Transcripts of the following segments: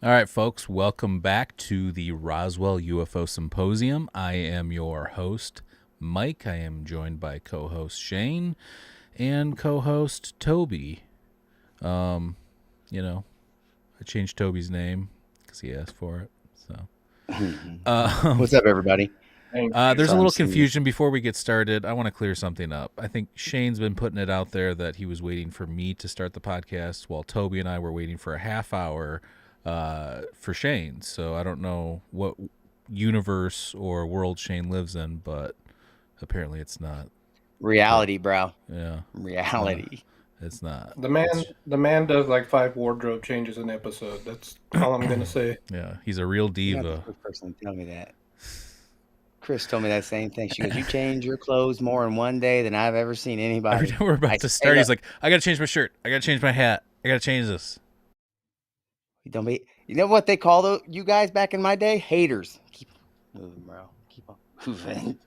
All right, folks, welcome back to the Roswell UFO Symposium. I am your host, Mike. I am joined by co-host Shane and co-host Toby. I changed Toby's name because he asked for it. So, what's up, everybody? There's a little confusion before we get started. I want to clear something up. I think Shane's been putting it out there that he was waiting for me to start the podcast while Toby and I were waiting for a half hour for Shane. So I don't know what universe or world Shane lives in, but apparently it's not reality, bro. Yeah, reality. It's not. The man does like 5 wardrobe changes an episode. That's all I'm gonna say. Yeah, he's a real diva. You're not the first person to tell me that. Chris told me that same thing. She goes, "You change your clothes more in one day than I've ever seen anybody." Every time we're about to start, he's like, "I gotta change my shirt. I gotta change my hat. I gotta change this." Don't be. You know what they call you guys back in my day? Haters. Keep moving, bro. Keep on moving.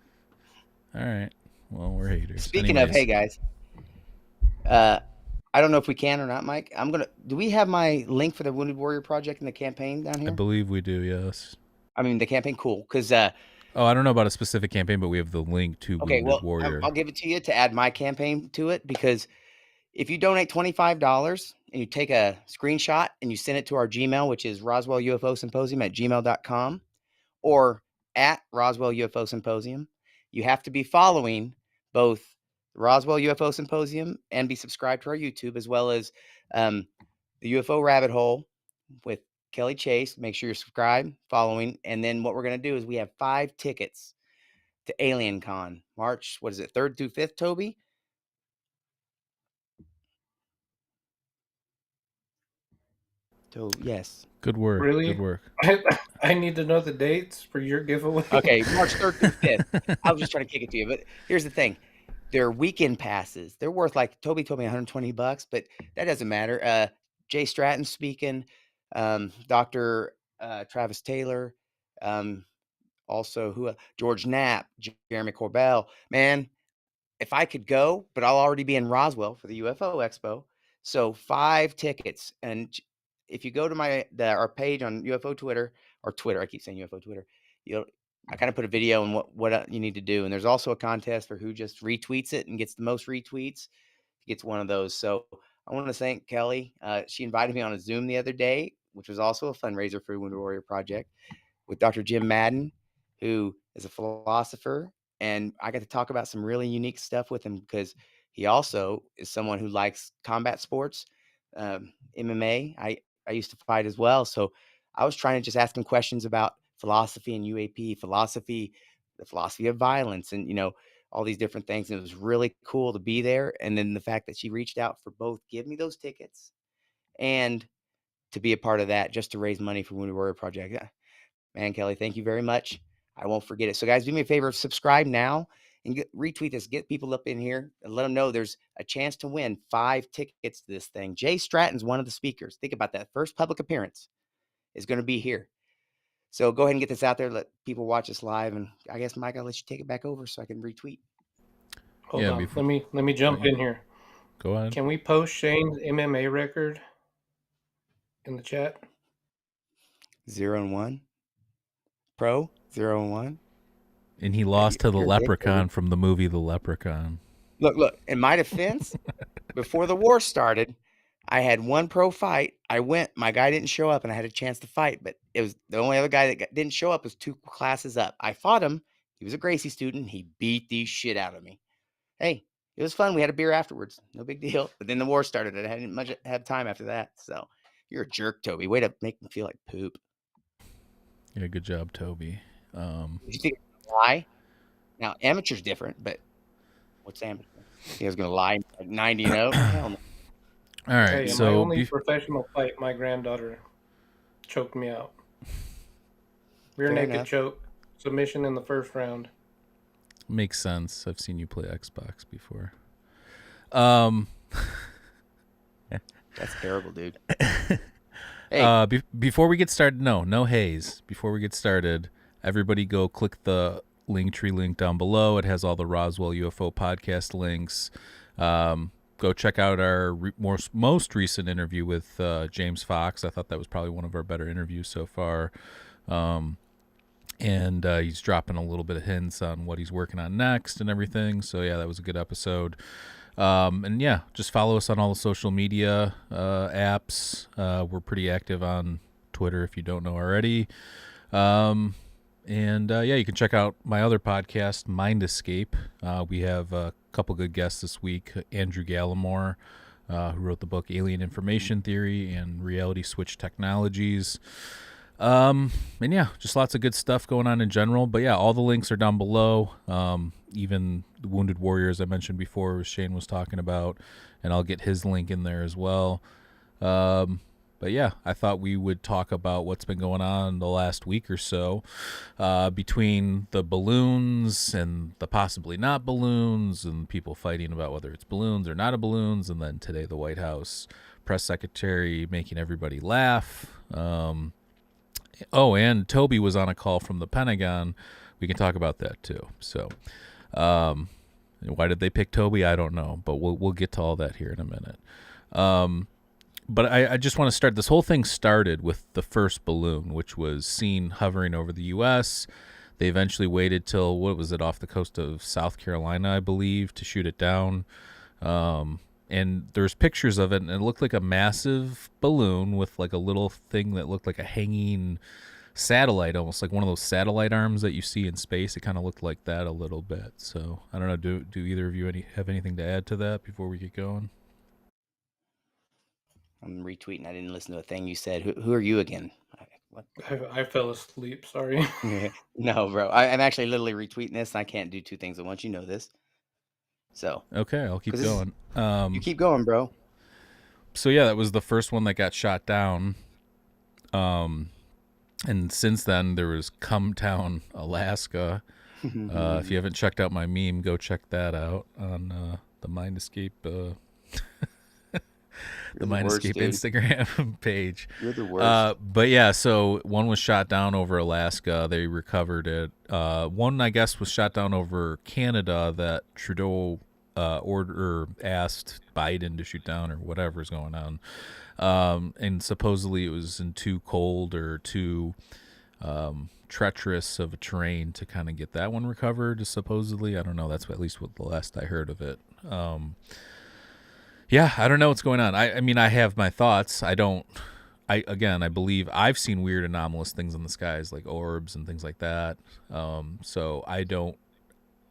All right. Well, we're haters. Speaking of, hey guys. I don't know if we can or not, Mike. Do we have my link for the Wounded Warrior Project and the campaign down here? I believe we do. Yes. I mean the campaign, cool. Because I don't know about a specific campaign, but we have the link to Wounded Warrior. I'll give it to you to add my campaign to it, because if you donate $25 and you take a screenshot and you send it to our Gmail, which is Roswell UFO Symposium at gmail.com or at Roswell UFO Symposium, you have to be following both Roswell UFO Symposium and be subscribed to our YouTube, as well as the UFO Rabbit Hole with Kelly Chase. Make sure you're subscribed, following. And then what we're going to do is we have 5 tickets to Alien Con, March, 3rd through 5th, Toby? Yes. Good work. Really? Good work. I need to know the dates for your giveaway. Okay, March 3rd through 5th. I was just trying to kick it to you, but here's the thing. They're weekend passes. They're worth, like Toby told me, $120, but that doesn't matter. Jay Stratton speaking, Dr. Travis Taylor, also George Knapp, Jeremy Corbell. Man, if I could go, but I'll already be in Roswell for the UFO Expo. So 5 tickets. And if you go to our page on UFO Twitter, or Twitter, I keep saying UFO Twitter, I kind of put a video on what you need to do. And there's also a contest for who just retweets it and gets the most retweets, gets one of those. So I want to thank Kelly. She invited me on a Zoom the other day, which was also a fundraiser for Wounded Warrior Project, with Dr. Jim Madden, who is a philosopher. And I got to talk about some really unique stuff with him, because he also is someone who likes combat sports, MMA. I used to fight as well. So I was trying to just ask him questions about philosophy and UAP, the philosophy of violence, and, all these different things. And it was really cool to be there. And then the fact that she reached out for both give me those tickets and to be a part of that, just to raise money for Wounded Warrior Project. Man, Kelly, thank you very much. I won't forget it. So guys, do me a favor, subscribe now and retweet this, get people up in here and let them know there's a chance to win 5 tickets to this thing. Jay Stratton's one of the speakers. Think about that. First public appearance is going to be here. So go ahead and get this out there. Let people watch us live. And I guess, Mike, I'll let you take it back over so I can retweet. Hold on. Let me jump in here. Go ahead. Can we post Shane's MMA record in the chat? 0-1. Pro 0-1. And he lost to the Leprechaun from the movie The Leprechaun. Look, in my defense, before the war started, I had 1 pro fight. I went, my guy didn't show up and I had a chance to fight, but it was the only other guy that didn't show up was 2 classes up. I fought him. He was a Gracie student. He beat the shit out of me. Hey, it was fun. We had a beer afterwards. No big deal. But then the war started. I hadn't much have time after that. So you're a jerk, Toby. Way to make me feel like poop. Yeah, good job, Toby. Did you think lie? Now, amateur's different, but what's amateur? He was going to lie 90-0? Hell no. All right, hey, so my only professional fight, my granddaughter choked me out. Rear naked choke, submission in the first round. Makes sense. I've seen you play Xbox before. That's terrible, dude. Hey. Before we get started, no haze. Before we get started, everybody go click the Linktree link down below. It has all the Roswell UFO podcast links. go check out our most recent interview with James Fox. I thought that was probably one of our better interviews so far. And he's dropping a little bit of hints on what he's working on next and everything. So yeah, that was a good episode. And yeah, just follow us on all the social media apps. We're pretty active on Twitter if you don't know already. And yeah, you can check out my other podcast, Mind Escape. We have a couple good guests this week. Andrew Gallimore, who wrote the book Alien Information Theory and Reality Switch Technologies. And yeah, just lots of good stuff going on in general. But yeah, all the links are down below. Even the Wounded Warriors I mentioned before, Shane was talking about, and I'll get his link in there as well. But yeah, I thought we would talk about what's been going on the last week or so between the balloons and the possibly not balloons and people fighting about whether it's balloons or not a balloons. And then today the White House press secretary making everybody laugh. Oh, and Toby was on a call from the Pentagon. We can talk about that too. So why did they pick Toby? I don't know, but we'll get to all that here in a minute. But I just want to start. This whole thing started with the first balloon, which was seen hovering over the U.S. They eventually waited till, what was it, off the coast of South Carolina, I believe, to shoot it down. And there's pictures of it, and it looked like a massive balloon with like a little thing that looked like a hanging satellite, almost like one of those satellite arms that you see in space. It kind of looked like that a little bit. So I don't know. Do either of you have anything to add to that before we get going? I'm retweeting. I didn't listen to a thing you said. Who are you again? What? I fell asleep. Sorry. No, bro. I'm actually literally retweeting this, and I can't do two things at once. You know this. So okay, I'll keep going. You keep going, bro. So yeah, that was the first one that got shot down. And since then there was Come Town, Alaska. If you haven't checked out my meme, go check that out on the Mind Escape the Mind Escape Instagram page. You're the worst. But yeah, so one was shot down over Alaska. They recovered it. One, I guess, was shot down over Canada that Trudeau asked Biden to shoot down or whatever's going on. And supposedly it was in too cold or too treacherous of a terrain to kind of get that one recovered, supposedly. I don't know. That's at least what the last I heard of it. Yeah, I don't know what's going on. I mean, I have my thoughts. I believe I've seen weird anomalous things in the skies, like orbs and things like that. So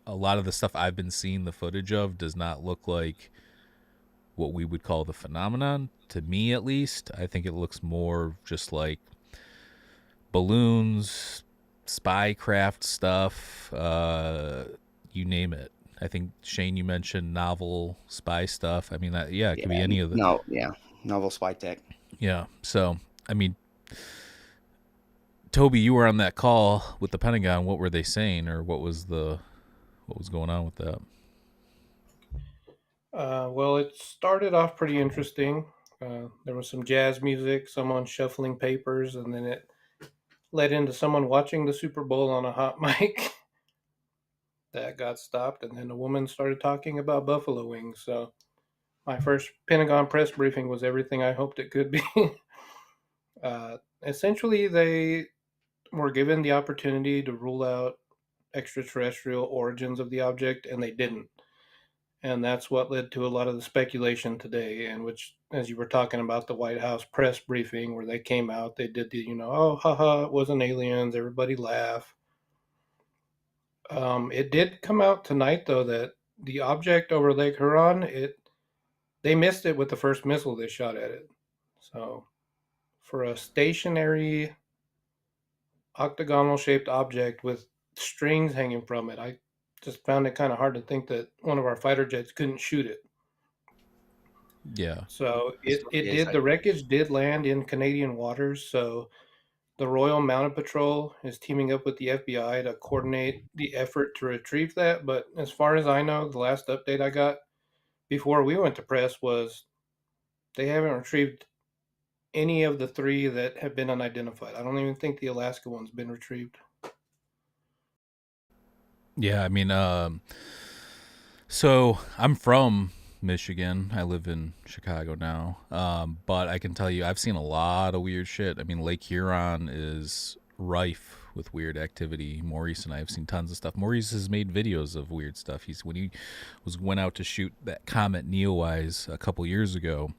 a lot of the stuff I've been seeing the footage of does not look like what we would call the phenomenon, to me at least. I think it looks more just like balloons, spy craft stuff, you name it. I think, Shane, you mentioned novel spy stuff. I mean, it could be any of the... novel spy tech. Yeah, so, I mean, Toby, you were on that call with the Pentagon. What were they saying, or what was going on with that? Well, it started off pretty interesting. There was some jazz music, someone shuffling papers, and then it led into someone watching the Super Bowl on a hot mic. That got stopped, and then a woman started talking about buffalo wings. So my first Pentagon press briefing was everything I hoped it could be. Essentially, they were given the opportunity to rule out extraterrestrial origins of the object, and they didn't. And that's what led to a lot of the speculation today, and which, as you were talking about the White House press briefing, where they came out, they did the, oh, haha, it wasn't aliens, everybody laugh. It did come out tonight, though, that the object over Lake Huron, they missed it with the first missile they shot at it. So for a stationary octagonal-shaped object with strings hanging from it, I just found it kind of hard to think that one of our fighter jets couldn't shoot it. Yeah. So the wreckage did land in Canadian waters, so the Royal Mounted Patrol is teaming up with the FBI to coordinate the effort to retrieve that. But as far as I know, the last update I got before we went to press was they haven't retrieved any of the three that have been unidentified. I don't even think the Alaska one's been retrieved. Yeah, I mean, so I'm from Michigan. I live in Chicago now. But I can tell you, I've seen a lot of weird shit. I mean, Lake Huron is rife with weird activity. Maurice and I have seen tons of stuff. Maurice has made videos of weird stuff. When he went out to shoot that comet Neowise a couple years ago,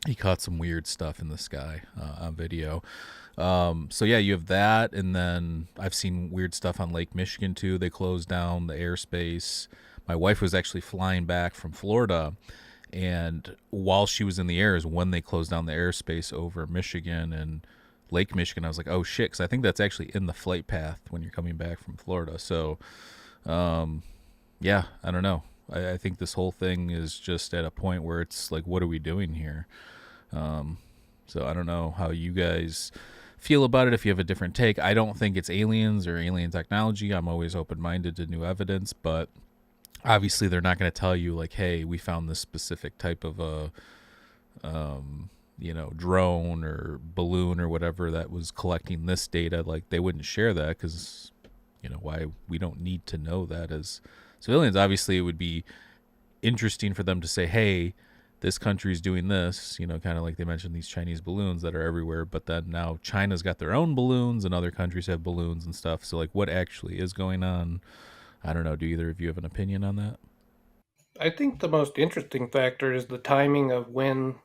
he caught some weird stuff in the sky on video. So yeah, you have that, and then I've seen weird stuff on Lake Michigan too. They closed down the airspace. My wife was actually flying back from Florida, and while she was in the air is when they closed down the airspace over Michigan and Lake Michigan. I was like, oh shit, because I think that's actually in the flight path when you're coming back from Florida. So, yeah, I don't know. I think this whole thing is just at a point where it's like, what are we doing here? So I don't know how you guys feel about it, if you have a different take. I don't think it's aliens or alien technology. I'm always open-minded to new evidence, but obviously they're not going to tell you like, hey, we found this specific type of a drone or balloon or whatever that was collecting this data. Like, they wouldn't share that because why? We don't need to know that as civilians. Obviously it would be interesting for them to say, hey, this country's doing this, kind of like they mentioned these Chinese balloons that are everywhere, but then now China's got their own balloons and other countries have balloons and stuff. So like, what actually is going on? I don't know. Do either of you have an opinion on that? I think the most interesting factor is the timing of when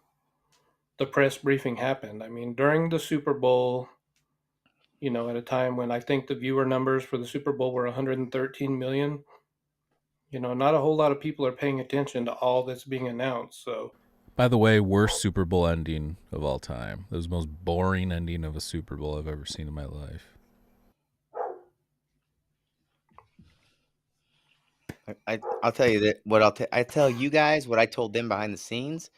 the press briefing happened. I mean, during the Super Bowl, at a time when I think the viewer numbers for the Super Bowl were 113 million, not a whole lot of people are paying attention to all that's being announced. So, by the way, worst Super Bowl ending of all time. That was the most boring ending of a Super Bowl I've ever seen in my life. I'll tell you that I tell you guys what I told them behind the scenes.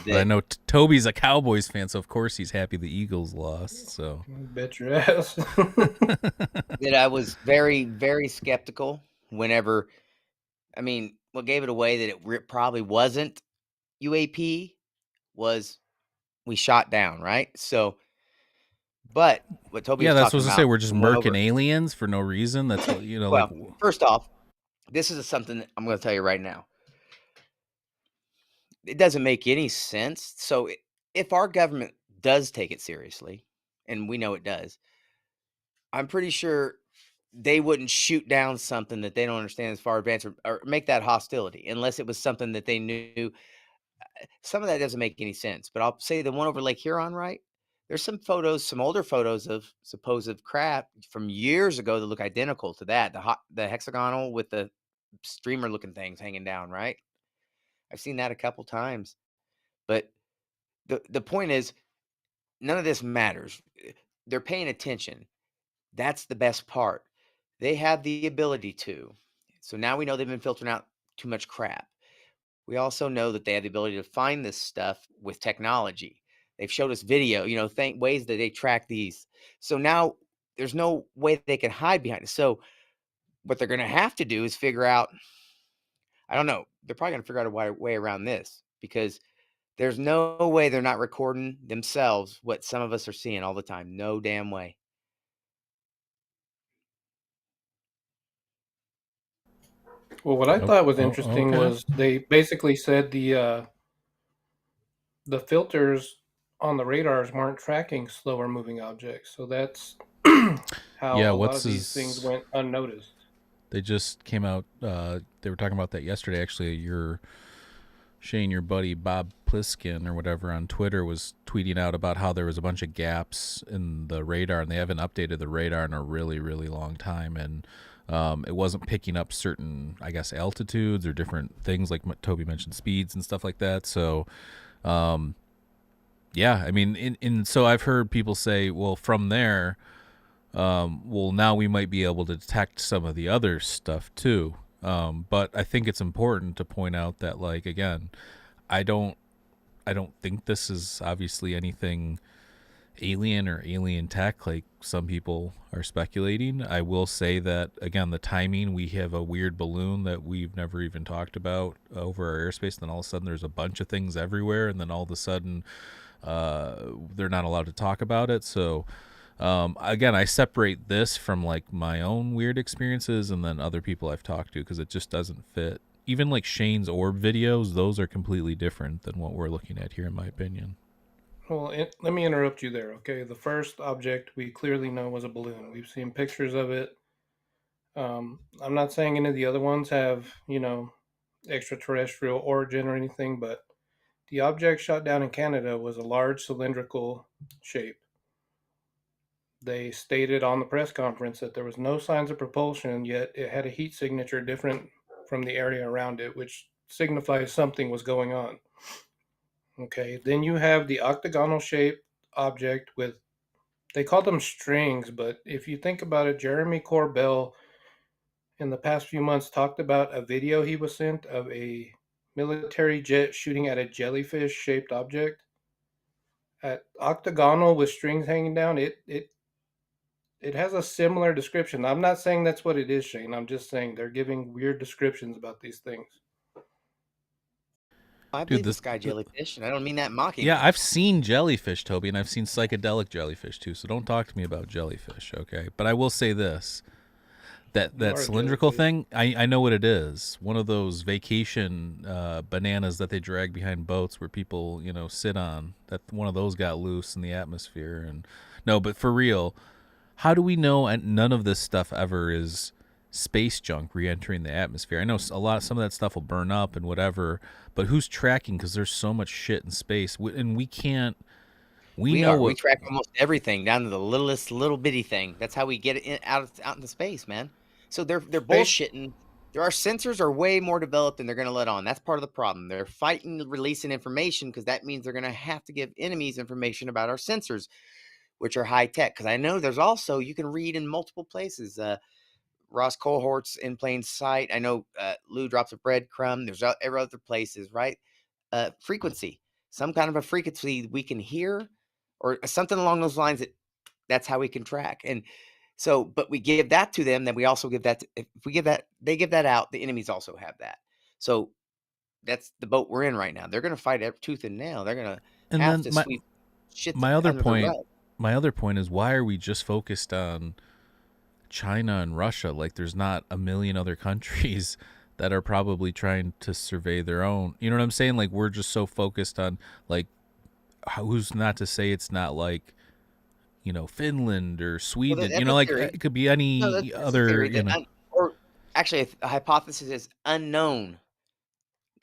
But I know Toby's a Cowboys fan, so of course he's happy the Eagles lost. So bet your ass. That I was very, very skeptical whenever. I mean, what gave it away that it probably wasn't UAP was we shot down, right? So, but what Toby was that's talking what I was about, say. We're just murking aliens for no reason. That's what, well, first off, this is something that I'm going to tell you right now. It doesn't make any sense. So if our government does take it seriously, and we know it does, I'm pretty sure they wouldn't shoot down something that they don't understand as far advanced or make that hostility unless it was something that they knew. Some of that doesn't make any sense, but I'll say the one over Lake Huron, right? There's some photos, some older photos of supposed crap from years ago that look identical to that. The hexagonal with the streamer looking things hanging down, right? I've seen that a couple times. But the point is, none of this matters. They're paying attention. That's the best part. They have the ability to. So now we know they've been filtering out too much crap. We also know that they have the ability to find this stuff with technology. They've showed us video, ways that they track these. So now there's no way they can hide behind it. So what they're going to have to do is figure out, I don't know, they're probably going to figure out a way around this, because there's no way they're not recording themselves what some of us are seeing all the time. No damn way. Well, what I thought was interesting was they basically said the filters on the radars weren't tracking slower moving objects. So that's how a lot of these things went unnoticed. They just came out. They were talking about that yesterday. Actually, Shane, your buddy Bob Pliskin or whatever on Twitter was tweeting out about how there was a bunch of gaps in the radar, and they haven't updated the radar in a really, really long time, and it wasn't picking up certain, I guess, altitudes or different things, like Toby mentioned, speeds and stuff like that. So, yeah, I mean, so I've heard people say, well, from there, now we might be able to detect some of the other stuff too. But I think it's important to point out that, like, again, I don't think this is obviously anything alien or alien tech like some people are speculating. I will say that, again, the timing, we have a weird balloon that we've never even talked about over our airspace, and then all of a sudden there's a bunch of things everywhere, and then all of a sudden they're not allowed to talk about it. So again, I separate this from like my own weird experiences and then other people I've talked to, because it just doesn't fit even like Shane's orb videos, those are completely different than what we're looking at here, in my opinion. Well, let me interrupt you there, okay? The first object we clearly know was a balloon. We've seen pictures of it. I'm not saying any of the other ones have, extraterrestrial origin or anything, but the object shot down in Canada was a large cylindrical shape. They stated on the press conference that there was no signs of propulsion, yet it had a heat signature different from the area around it, which signifies something was going on. Okay, then you have the octagonal shaped object with, they call them strings, but if you think about it, Jeremy Corbell in the past few months talked about a video he was sent of a military jet shooting at a jellyfish shaped object. At octagonal with strings hanging down, it has a similar description. I'm not saying that's what it is, Shane. I'm just saying they're giving weird descriptions about these things. I Dude, believe the sky jellyfish, and I don't mean that yeah, mockingly. I've seen jellyfish, Toby, and I've seen psychedelic jellyfish too. So don't talk to me about jellyfish, okay? But I will say this: that You that are a cylindrical jellyfish. thing, I know what it is. One of those vacation bananas that they drag behind boats where people sit on. That one of those got loose in the atmosphere, and no, but for real, how do we know? And none of this stuff ever is space junk re-entering the atmosphere. I know some of that stuff will burn up and whatever, but who's tracking? Because there's so much shit in space, and we can't. We We know are. We what. track almost everything down to the littlest little bitty thing. That's how we get it out into space, man. So they're Space. bullshitting. Our sensors are way more developed than they're going to let on. That's part of the problem. They're fighting releasing information because that means they're going to have to give enemies information about our sensors, which are high tech. Because I know there's also, you can read in multiple places. Ross cohorts in plain sight. I know Lou drops a breadcrumb. There's every other places, right? Frequency, some kind of a frequency we can hear, or something along those lines. That's how we can track. And so, but we give that to them. Then we also give that. If we give that, they give that out. The enemies also have that. So that's the boat we're in right now. They're going to fight tooth and nail. They're going to And have then to sweep shit my other under the point, rug. my other point is, why are we just focused on China and Russia? Like, there's not a million other countries that are probably trying to survey their own. You know what I'm saying? Like, we're just so focused on, like, who's not to say it's not like, Finland or Well, Sweden. that's a Like, theory. it could be No, any that's a other. theory that, or actually, a hypothesis is unknown.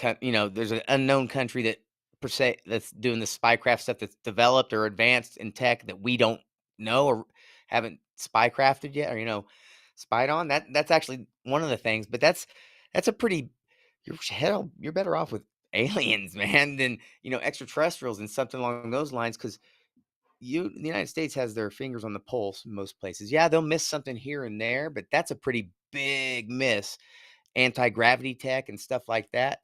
There's an unknown country that per se that's doing the spycraft stuff that's developed or advanced in tech that we don't know or haven't spycrafted yet, or spied on. That's actually one of the things. But that's a pretty you're better off with aliens, man, than extraterrestrials and something along those lines, because the United States has their fingers on the pulse in most places. Yeah, they'll miss something here and there, but that's a pretty big miss. Anti-gravity tech and stuff like that.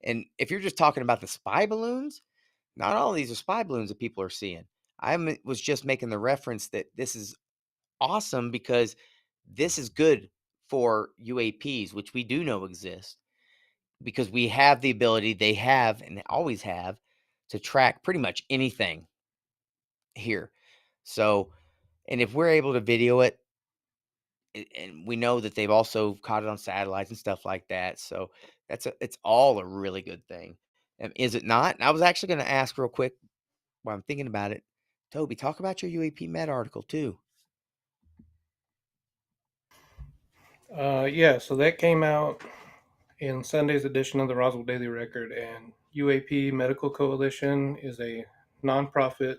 And if you're just talking about the spy balloons, not all of these are spy balloons that people are seeing. Was just making the reference that this is awesome because this is good for UAPs, which we do know exist, because we have the ability, they have and always have, to track pretty much anything here. So, and if we're able to video it, and we know that they've also caught it on satellites and stuff like that. So it's all a really good thing. Is it not? And I was actually going to ask real quick while I'm thinking about it. Toby, talk about your UAP Med article too. Yeah, so that came out in Sunday's edition of the Roswell Daily Record, and UAP Medical Coalition is a nonprofit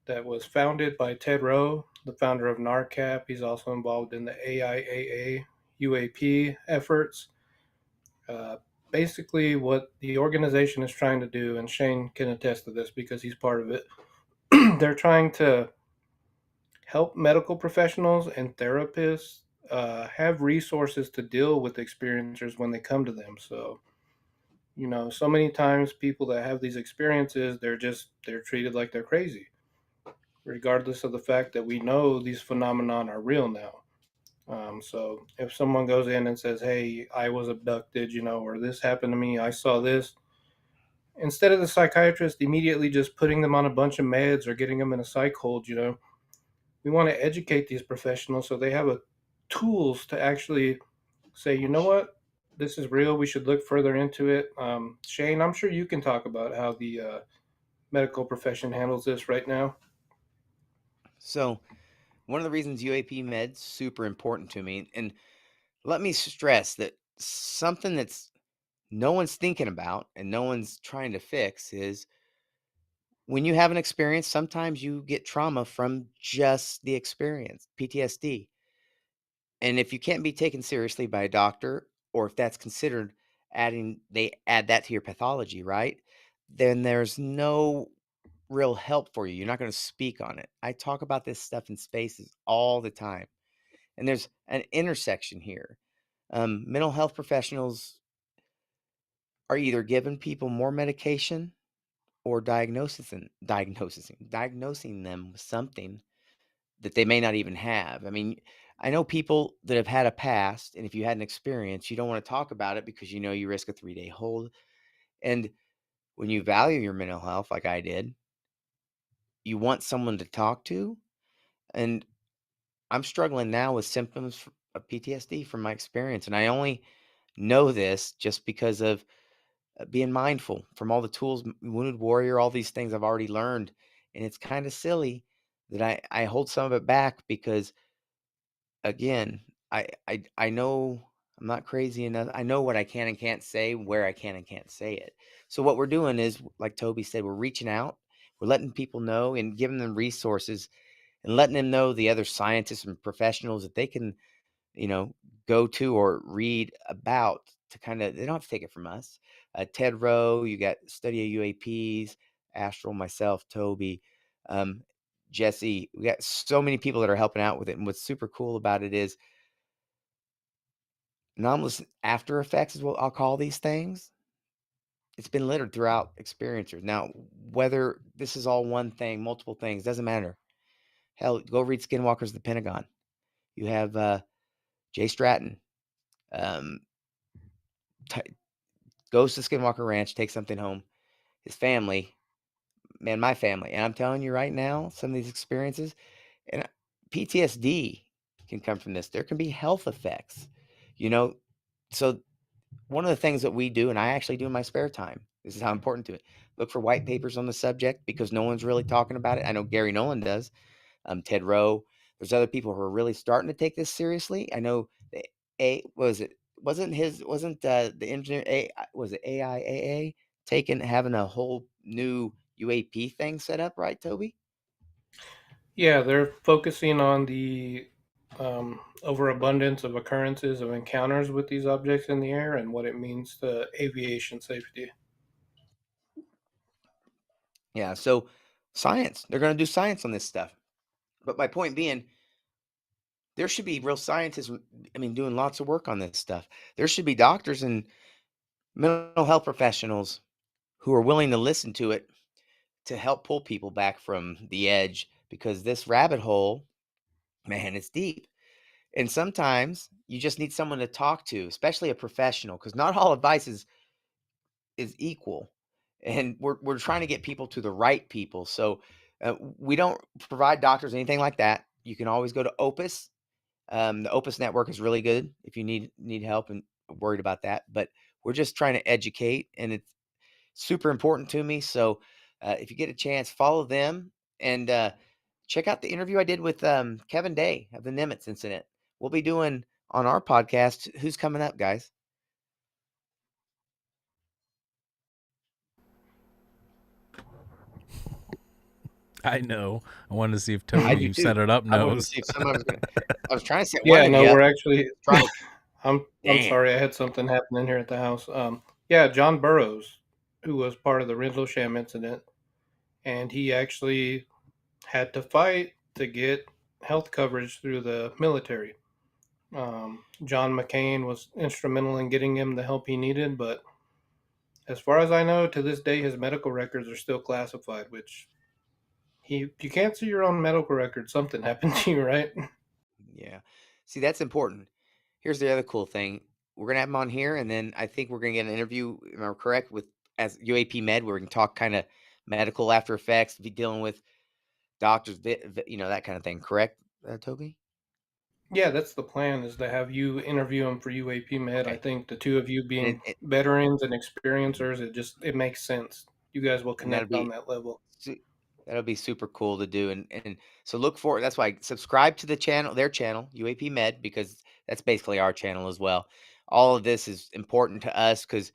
that was founded by Ted Rowe, the founder of NARCAP. He's also involved in the AIAA UAP efforts. Uh, Basically, what the organization is trying to do, and Shane can attest to this because he's part of it, they're trying to help medical professionals and therapists have resources to deal with experiencers when they come to them. So, so many times people that have these experiences, they're treated like they're crazy, regardless of the fact that we know these phenomenon are real now. So if someone goes in and says, "Hey, I was abducted," or "This happened to me, I saw this," instead of the psychiatrist immediately just putting them on a bunch of meds or getting them in a psych hold, we want to educate these professionals so they have tools to actually say, you know what? this is real. We should look further into it. Shane, I'm sure you can talk about how the medical profession handles this right now. So, one of the reasons UAP med's super important to me, and let me stress that something that's no one's thinking about and no one's trying to fix is when you have an experience, sometimes you get trauma from just the experience, PTSD. And if you can't be taken seriously by a doctor, or if that's considered they add that to your pathology, right? Then there's no real help for you. You're not going to speak on it. I talk about this stuff in spaces all the time. And there's an intersection here. Mental health professionals are either giving people more medication or diagnosing them with something that they may not even have. I mean, I know people that have had a past, and if you had an experience, you don't want to talk about it because you know you risk a 3-day hold. And when you value your mental health, like I did, you want someone to talk to. And I'm struggling now with symptoms of PTSD from my experience. And I only know this just because of being mindful from all the tools, Wounded Warrior, all these things I've already learned. And it's kind of silly that I hold some of it back because, again, I know I'm not crazy enough. I know what I can and can't say, where I can and can't say it. So what we're doing is, like Toby said, we're reaching out, we're letting people know and giving them resources and letting them know the other scientists and professionals that they can, go to or read about to they don't have to take it from us. Ted Rowe, you got Study of UAPs, Astral, myself, Toby, um, Jesse. We got so many people that are helping out with it. And what's super cool about it is anomalous after effects is what I'll call these things. It's been littered throughout experiencers. Now, whether this is all one thing, multiple things, doesn't matter. Hell, go read Skinwalkers of the Pentagon. You have Jay Stratton. Um, goes to Skinwalker Ranch, takes something home. His family, man, my family. And I'm telling you right now, some of these experiences, and PTSD can come from this. There can be health effects, you know. So one of the things that we do, and I actually do in my spare time, this is how important to it. Look for white papers on the subject because no one's really talking about it. I know Gary Nolan does. Ted Rowe. There's other people who are really starting to take this seriously. I know wasn't the engineer was it AIAA having a whole new UAP thing set up, right, Toby? Yeah, they're focusing on the overabundance of occurrences of encounters with these objects in the air and what it means to aviation safety. Yeah, so science. They're going to do science on this stuff. But my point being, there should be real scientists, doing lots of work on this stuff. There should be doctors and mental health professionals who are willing to listen to it to help pull people back from the edge because this rabbit hole, man, it's deep. And sometimes you just need someone to talk to, especially a professional, because not all advice is equal. And we're trying to get people to the right people. So we don't provide doctors anything like that. You can always go to Opus. The Opus network is really good if you need help and worried about that. But we're just trying to educate, and it's super important to me. So if you get a chance, follow them and check out the interview I did with Kevin Day of the Nimitz incident. We'll be doing on our podcast. Who's coming up, guys? I know. I wanted to see if Toby, who set it up, I wanted to knows. see if somebody was going to. I was trying to set one Yeah, of no, you up. we're actually. Try. I'm Damn. sorry, I had something happen in here at the house. Yeah, John Burroughs, who was part of the Rendlesham incident, and he actually had to fight to get health coverage through the military. John McCain was instrumental in getting him the help he needed, but as far as I know, to this day, his medical records are still classified, which you can't see your own medical record. Something happened to you, right? Yeah. See, that's important. Here's the other cool thing. We're going to have him on here, and then I think we're going to get an interview, am I correct, with as UAP Med, where we can talk kind of medical after effects, be dealing with doctors, that kind of thing. Correct, Toby? Yeah, that's the plan, is to have you interview them for UAP Med. I Okay. think the two of you being And veterans and experiencers, it makes sense. You guys will and that'll connect on be that level. that'll be super cool to do. And so look for that's why subscribe to the channel, their channel, UAP Med, because that's basically our channel as well. All of this is important to us because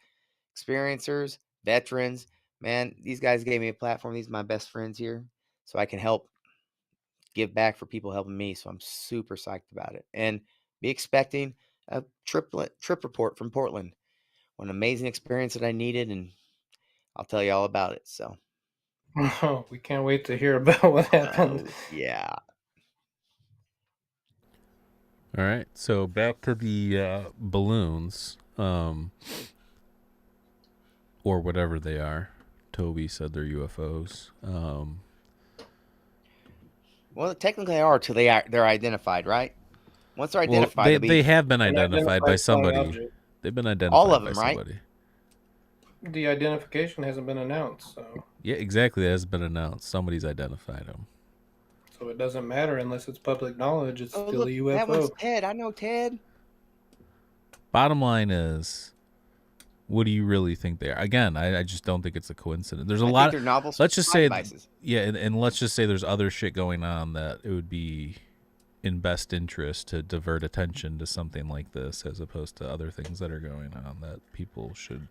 experiencers, veterans, man, these guys gave me a platform. These are my best friends here. So I can help give back for people helping me. So I'm super psyched about it. And be expecting a trip report from Portland. What an amazing experience that I needed, and I'll tell you all about it. So Oh, we can't wait to hear about what happened. yeah. All right. So back to the balloons, or whatever they are. Toby said they're UFOs. Well, technically they are till they're identified, right? Once they're identified, they they'll be have been An identified by identified flying somebody. object. They've been all identified of by them, right? somebody. The identification hasn't been announced, so Yeah, exactly. That has been announced. Somebody's identified them. it doesn't matter unless it's public knowledge. It's Oh, still a look, that one's UFO. Ted. I know Ted. Bottom line is, what do you really think they are? Again, I just don't think it's a coincidence. There's a I lot. think they're novel Let's just spy say, devices. yeah, and let's just say there's other shit going on that it would be in best interest to divert attention to something like this as opposed to other things that are going on that people should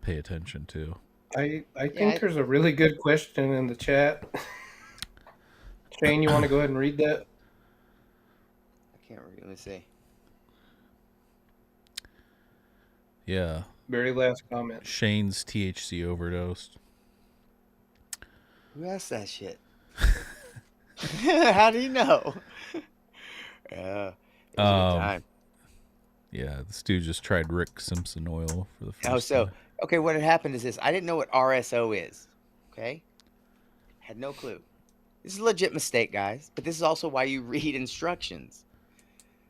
pay attention to. I Yeah, think there's a really good question in the chat. Shane, you want to go ahead and read that? I can't read. Let me see. Yeah. Very last comment. Shane's THC overdosed. Who asked that shit? How do you know? Yeah, it was a good time. Yeah, this dude just tried Rick Simpson oil for the first time. Okay, what had happened is this. I didn't know what RSO is. Okay? Had no clue. This is a legit mistake, guys, but this is also why you read instructions.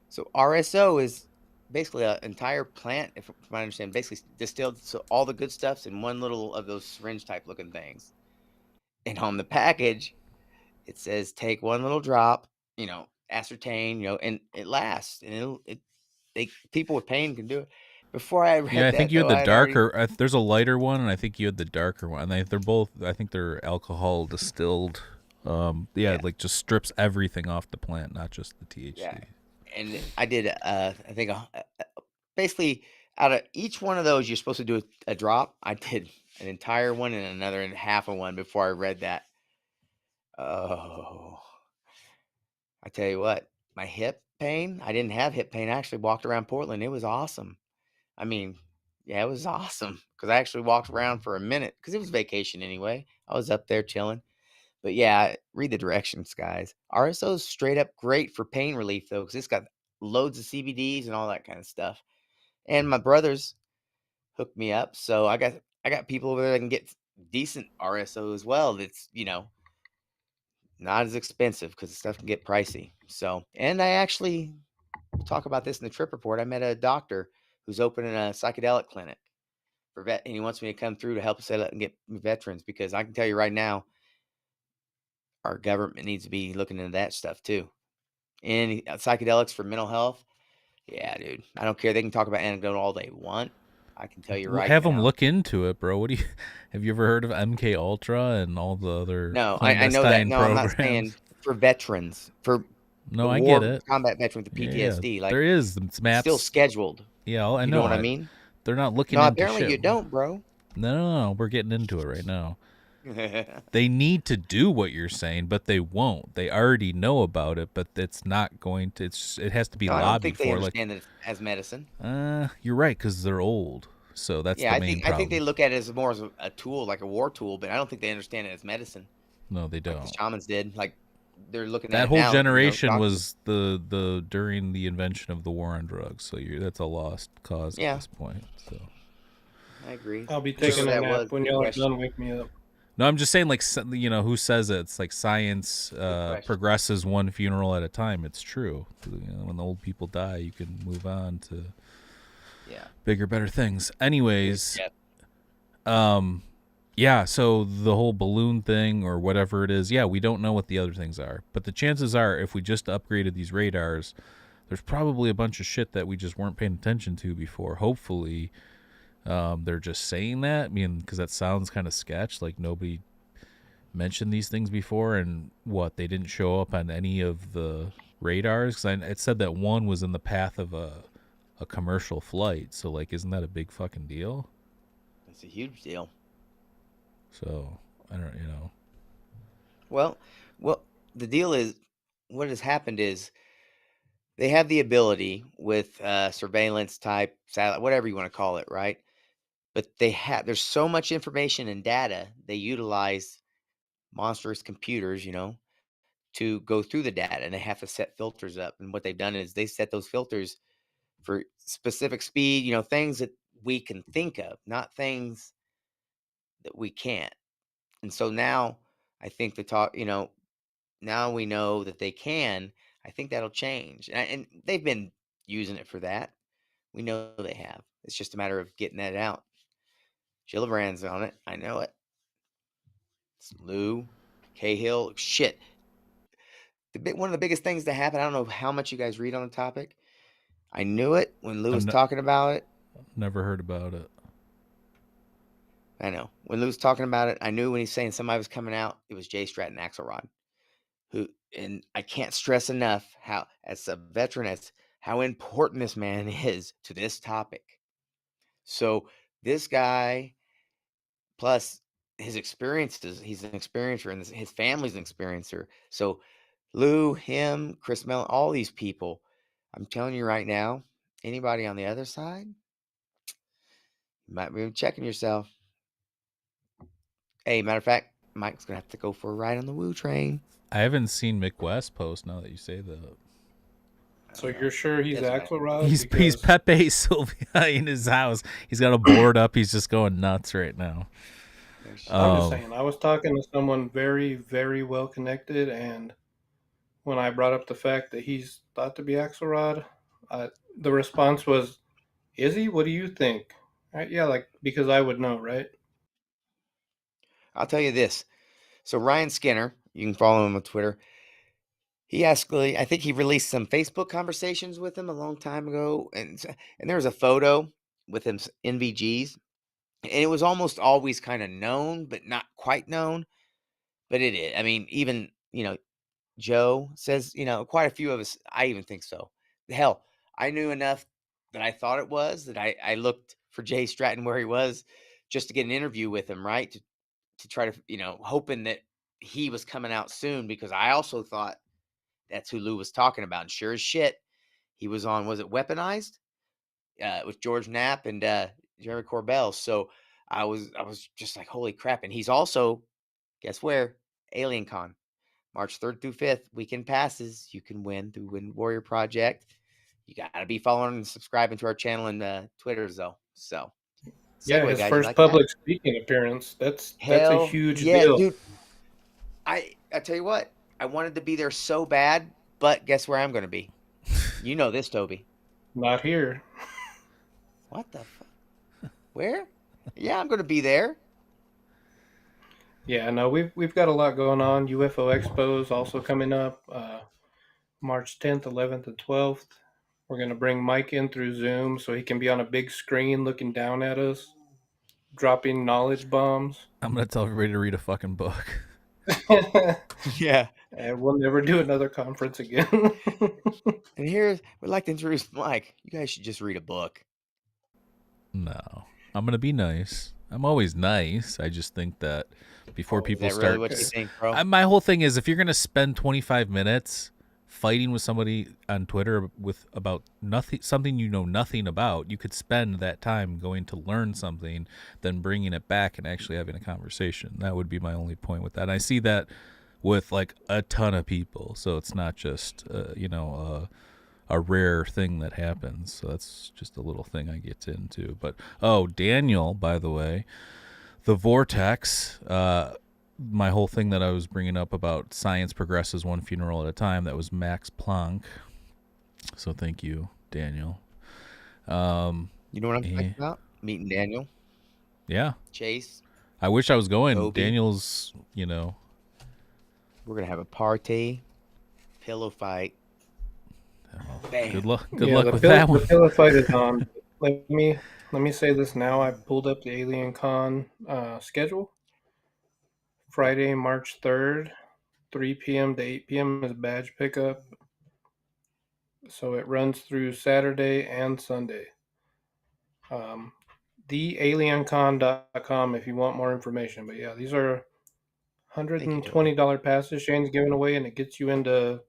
So RSO is basically an entire plant, if I understand, basically distilled, so all the good stuff's in one little of those syringe type looking things. And on the package, it says take one little drop, ascertain, and it lasts. And people with pain can do it. Before I read I think that, you had though, the darker. There's a lighter one, and I think you had the darker one. They're both. I think they're alcohol distilled. Like just strips everything off the plant, not just the THC. Yeah, and I did. I think basically out of each one of those, you're supposed to do a drop. I did an entire one and another and half of one before I read that. Oh, I tell you what, my hip pain. I didn't have hip pain. I actually walked around Portland. It was awesome. I mean, yeah, it was awesome because I actually walked around for a minute because it was vacation anyway. I was up there chilling. But yeah, read the directions, guys. RSO is straight up great for pain relief though, because it's got loads of CBDs and all that kind of stuff. And my brothers hooked me up, so I got people over there that can get decent RSO as well. That's not as expensive because the stuff can get pricey. So, and I actually talk about this in the trip report. I met a doctor who's opening a psychedelic clinic for vet, and he wants me to come through to help set up and get veterans because I can tell you right now, our government needs to be looking into that stuff too. And psychedelics for mental health. Yeah, dude. I don't care. They can talk about anecdote all they want. I can tell you right Have now. them look into it, bro. What do you? Have you ever heard of MK Ultra and all the other? No, I know that. No, programs? I'm not saying for veterans. For no, I get it. Combat veterans with PTSD. Yeah, like there is. It's maps. Still scheduled. Yeah, I know. You know what I mean? They're not looking no, into apparently shit. You don't, bro. No. We're getting into it right now. They need to do what you're saying, but they won't. They already know about it, but it's not going to. It has to be lobbied for. I don't think they understand it as medicine. You're right because they're old. So that's the main problem. I think they look at it as more as a tool, like a war tool, but I don't think they understand it as medicine. No, they don't. Like the shamans did. Like they're looking that at whole now, generation was the during the invention of the war on drugs. So that's a lost cause at this point. So I agree. I'll be taking a nap when y'all are done. Wake me up. No, I'm just saying, like, who says it? It's like science progresses one funeral at a time. It's true. When the old people die, you can move on to bigger, better things. Anyways, so the whole balloon thing or whatever it is, we don't know what the other things are. But the chances are, if we just upgraded these radars, there's probably a bunch of shit that we just weren't paying attention to before. Hopefully, they're just saying that. I mean, because that sounds kind of sketch. Like nobody mentioned these things before, and what, they didn't show up on any of the radars. Because it said that one was in the path of a commercial flight. So like, isn't that a big fucking deal? It's a huge deal. So I don't, Well, the deal is, what has happened is they have the ability with surveillance type satellite, whatever you want to call it, right? But there's so much information and data. They utilize monstrous computers, to go through the data, and they have to set filters up. And what they've done is they set those filters for specific speed, things that we can think of, not things that we can't. And so now I think the talk, now we know that they can. I think that'll change. And they've been using it for that. We know they have. It's just a matter of getting that out. Gillibrand's on it. I know it. It's Lou, Cahill. Shit. One of the biggest things that happened, I don't know how much you guys read on the topic. I knew it when Lou was talking about it. Never heard about it. I know. When Lou was talking about it, I knew when he's saying somebody was coming out, it was Jay Stratton Axelrod. And I can't stress enough how, as a veteran, how important this man is to this topic. So this guy, plus his experiences, he's an experiencer, and his family's an experiencer. So Lou, him, Chris Mellon, all these people, I'm telling you right now, anybody on the other side, you might be checking yourself. Hey, matter of fact, Mike's going to have to go for a ride on the Woo train. I haven't seen Mick West post now that you say that. So you're sure he's Axelrod? He's Pepe Sylvia in his house. He's got a board up. He's just going nuts right now. I'm just saying, I was talking to someone very, very well connected, and when I brought up the fact that he's thought to be Axelrod, the response was, "Is he? What do you think?" Yeah, because I would know, right? I'll tell you this. So Ryan Skinner, you can follow him on Twitter. He actually, I think he released some Facebook conversations with him a long time ago, and there was a photo with him in VGs, and it was almost always kind of known, but not quite known. But it is. I mean, even Joe says, quite a few of us. I even think so. Hell, I knew enough that I thought it was that I looked for Jay Stratton where he was just to get an interview with him, right? To try to, hoping that he was coming out soon, because I also thought that's who Lou was talking about. And sure as shit, he was on, was it Weaponized? With George Knapp and Jeremy Corbell. So I was just like, holy crap. And he's also, guess where? Alien Con. March 3rd through 5th, weekend passes. You can win through Wind Warrior Project. You got to be following and subscribing to our channel and Twitter, though. So, yeah, his first public speaking appearance. That's a huge deal. Dude. I tell you what, I wanted to be there so bad, but guess where I'm going to be? You know this, Toby. Not here. What the fuck? Where? Yeah, I'm going to be there. Yeah, no, we've got a lot going on. UFO Expo's also coming up, March 10th, 11th, and 12th. We're going to bring Mike in through Zoom so he can be on a big screen looking down at us, dropping knowledge bombs. I'm going to tell everybody to read a fucking book. Yeah. And we'll never do another conference again. And we'd like to introduce Mike. You guys should just read a book. No. I'm going to be nice. I'm always nice. I just think that before people start... Really what you think, bro? My whole thing is, if you're going to spend 25 minutes fighting with somebody on Twitter about nothing, something you know nothing about, you could spend that time going to learn something, then bringing it back and actually having a conversation. That would be my only point with that. And I see that with like a ton of people, so it's not just a rare thing that happens. So that's just a little thing I get into. But Daniel, by the way, the vortex. My whole thing that I was bringing up about science progresses one funeral at a time, that was Max Planck. So thank you, Daniel. You know what I'm talking about? Meeting Daniel. Yeah. Chase. I wish I was going. Toby. Daniel's, We're going to have a party, pillow fight. Oh, Bam. Good luck. Good luck with that one. The pillow fight is on. Let me say this now. I pulled up the Alien Con schedule. Friday, March 3rd, 3 p.m. to 8 p.m. is badge pickup. So it runs through Saturday and Sunday. Um, thealiencon.com if you want more information. But yeah, these are Thank you, Toby. $120 passes Shane's giving away, and it gets you into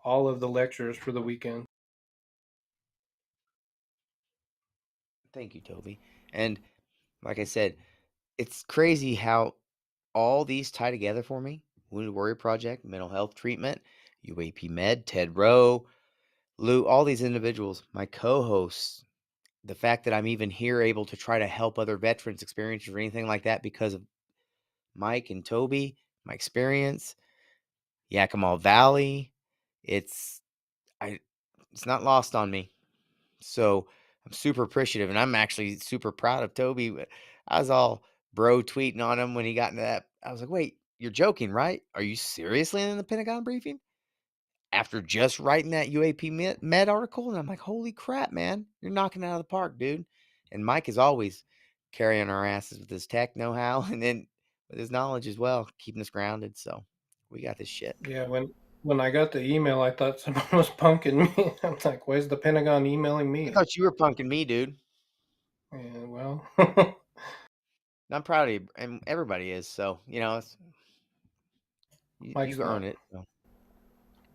all of the lectures for the weekend. Thank you, Toby. And like I said, it's crazy how all these tie together for me. Wounded Warrior Project, mental health treatment, UAP Med, Ted Rowe, Lou, all these individuals, my co-hosts, the fact that I'm even here able to try to help other veterans experience or anything like that because of Mike and Toby, my experience, Yakima Valley, it's not lost on me. So I'm super appreciative, and I'm actually super proud of Toby. I was all bro tweeting on him when he got into that. I was like, wait, you're joking, right? Are you seriously in the Pentagon briefing? After just writing that UAP Med article, and I'm like, holy crap, man, you're knocking it out of the park, dude. And Mike is always carrying our asses with his tech know-how and then with his knowledge as well, keeping us grounded. So we got this shit. Yeah, when I got the email, I thought someone was punking me. I'm like, where's the Pentagon emailing I me? thought you were punking me, dude. Yeah, well, I'm proud of you, and everybody is. So it's Mike's you earn not. it. So.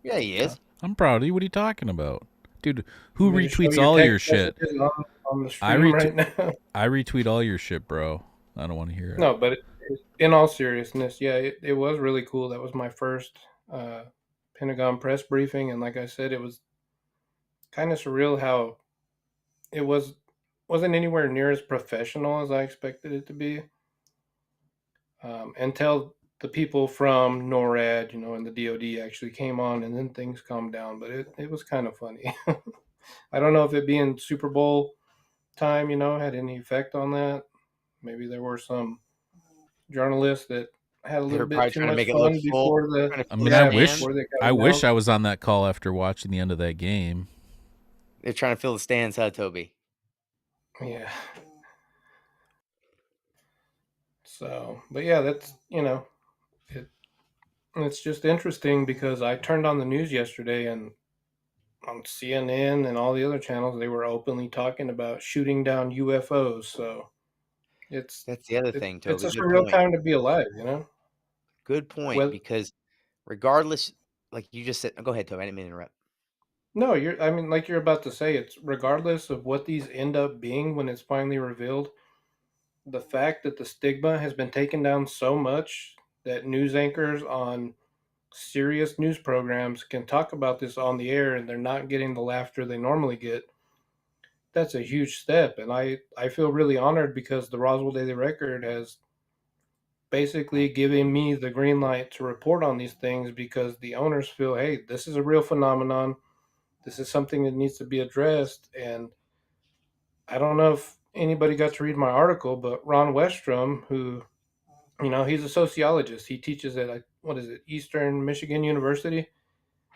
Yeah, he Yeah. is. I'm proud of you. What are you talking about, dude? Who Want me to show retweets your all your text shit? messages on the stream right now? I retweet all your shit, bro. I don't want to hear it. No, but in all seriousness, yeah, it was really cool. That was my first Pentagon press briefing, and like I said, it was kind of surreal how it wasn't anywhere near as professional as I expected it to be. Until the people from NORAD, and the DoD actually came on, and then things calmed down. But it was kind of funny. I don't know if it being Super Bowl time, had any effect on that. Maybe there were some journalists that had a They little were bit probably too trying to much make it look fun full. before the Trying to I fill mean, the yeah stands. before they got I wish announced. I was on that call after watching the end of that game. They're trying to fill the stands, huh, Toby? Yeah. So, but yeah, that's it's just interesting because I turned on the news yesterday and on CNN and all the other channels they were openly talking about shooting down UFOs. So it's That's the other it, thing, it's a Toby. Good surreal point. time to be alive. Good point. Well, Because regardless, like you just said, go ahead, Toby. I didn't mean to interrupt. no, I mean, like you're about to say, it's regardless of what these end up being when it's finally revealed. The fact that the stigma has been taken down so much that news anchors on serious news programs can talk about this on the air and they're not getting the laughter they normally get. That's a huge step, and I feel really honored because the Roswell Daily Record has basically given me the green light to report on these things because the owners feel, hey, this is a real phenomenon. This is something that needs to be addressed. And I don't know if anybody got to read my article, but Ron Westrom, who he's a sociologist. He teaches at what is it, Eastern Michigan University.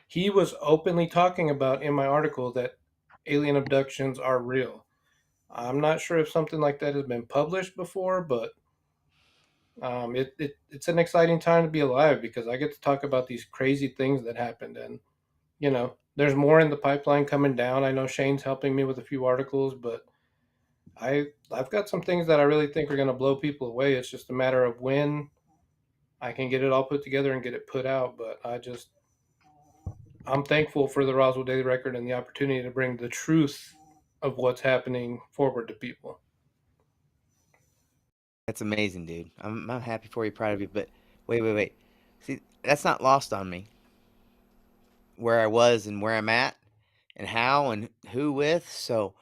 He was openly talking about in my article that alien abductions are real. I'm not sure if something like that has been published before, but it's an exciting time to be alive because I get to talk about these crazy things that happened, and there's more in the pipeline coming down. I know Shane's helping me with a few articles, but I've got some things that I really think are going to blow people away. It's just a matter of when I can get it all put together and get it put out. But I'm thankful for the Roswell Daily Record and the opportunity to bring the truth of what's happening forward to people. That's amazing, dude. I'm happy for you, proud of you. But wait. See, that's not lost on me. Where I was and where I'm at, and how and who with. So,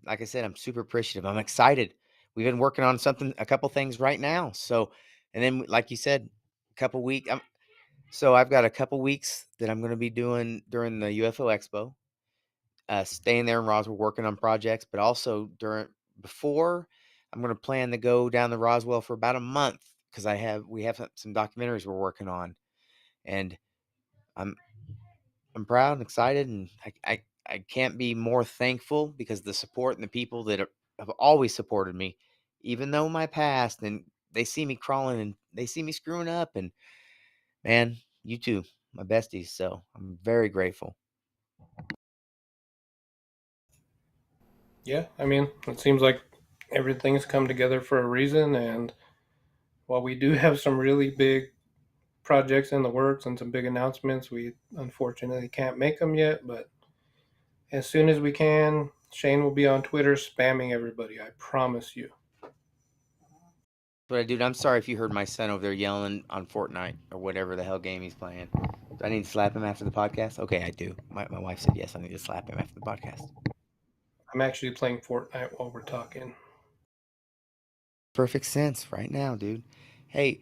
like I said, I'm super appreciative. I'm excited. We've been working on a couple things right now. So, and then, like you said, a couple weeks. So I've got a couple weeks that I'm going to be doing during the UFO Expo, staying there in Roswell, working on projects, but also before I'm going to plan to go down to Roswell for about a month because we have some documentaries we're working on, and I'm I'm proud and excited, and I can't be more thankful because the support and the people that have always supported me, even though my past, and they see me crawling and they see me screwing up, and man, you too, my besties. So I'm very grateful. Yeah, I mean, it seems like everything's come together for a reason, and while we do have some really big projects in the works and some big announcements, we unfortunately can't make them yet, but as soon as we can, Shane will be on Twitter spamming everybody, I promise you. But dude, I'm sorry if you heard my son over there yelling on Fortnite or whatever the hell game he's playing. Do I need to slap him after the podcast? Okay, I do. My wife said yes, I need to slap him after the podcast. I'm actually playing Fortnite while we're talking. Perfect sense right now, dude. Hey,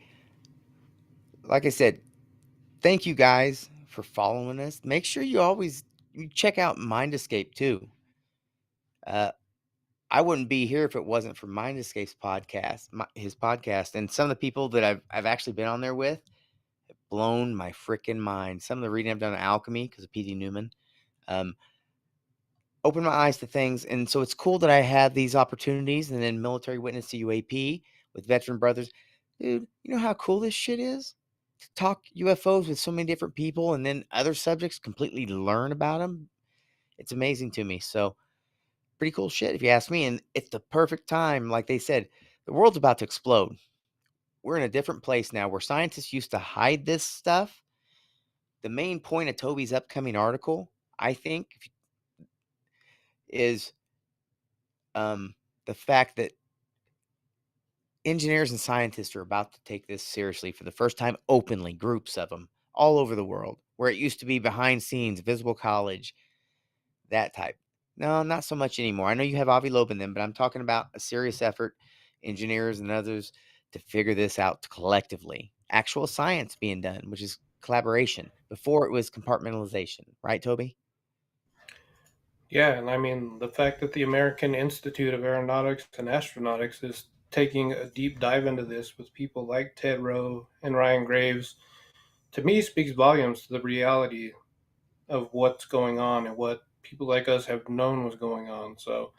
like I said, thank you guys for following us. Make sure you check out Mind Escape too. Uh, I wouldn't be here if it wasn't for Mind Escape's podcast, his podcast, and some of the people that I've actually been on there with have blown my freaking mind. Some of the reading I've done on alchemy because of PD Newman. Um, opened my eyes to things. And so it's cool that I have these opportunities, and then military witness to UAP with veteran brothers. Dude, you know how cool this shit is? To talk UFOs with so many different people and then other subjects, completely learn about them. It's amazing to me. So pretty cool shit if you ask me. And it's the perfect time. Like they said, the world's about to explode. We're in a different place now where scientists used to hide this stuff. The main point of Toby's upcoming article, I think, is the fact that engineers and scientists are about to take this seriously for the first time openly, groups of them all over the world, where it used to be behind scenes, visible college, that type. No, not so much anymore. I know you have Avi Loeb in them, but I'm talking about a serious effort, engineers and others, to figure this out collectively. Actual science being done, which is collaboration. Before it was compartmentalization, right, Toby? Yeah, and I mean, the fact that the American Institute of Aeronautics and Astronautics is taking a deep dive into this with people like Ted Rowe and Ryan Graves, to me speaks volumes to the reality of what's going on and what people like us have known was going on. So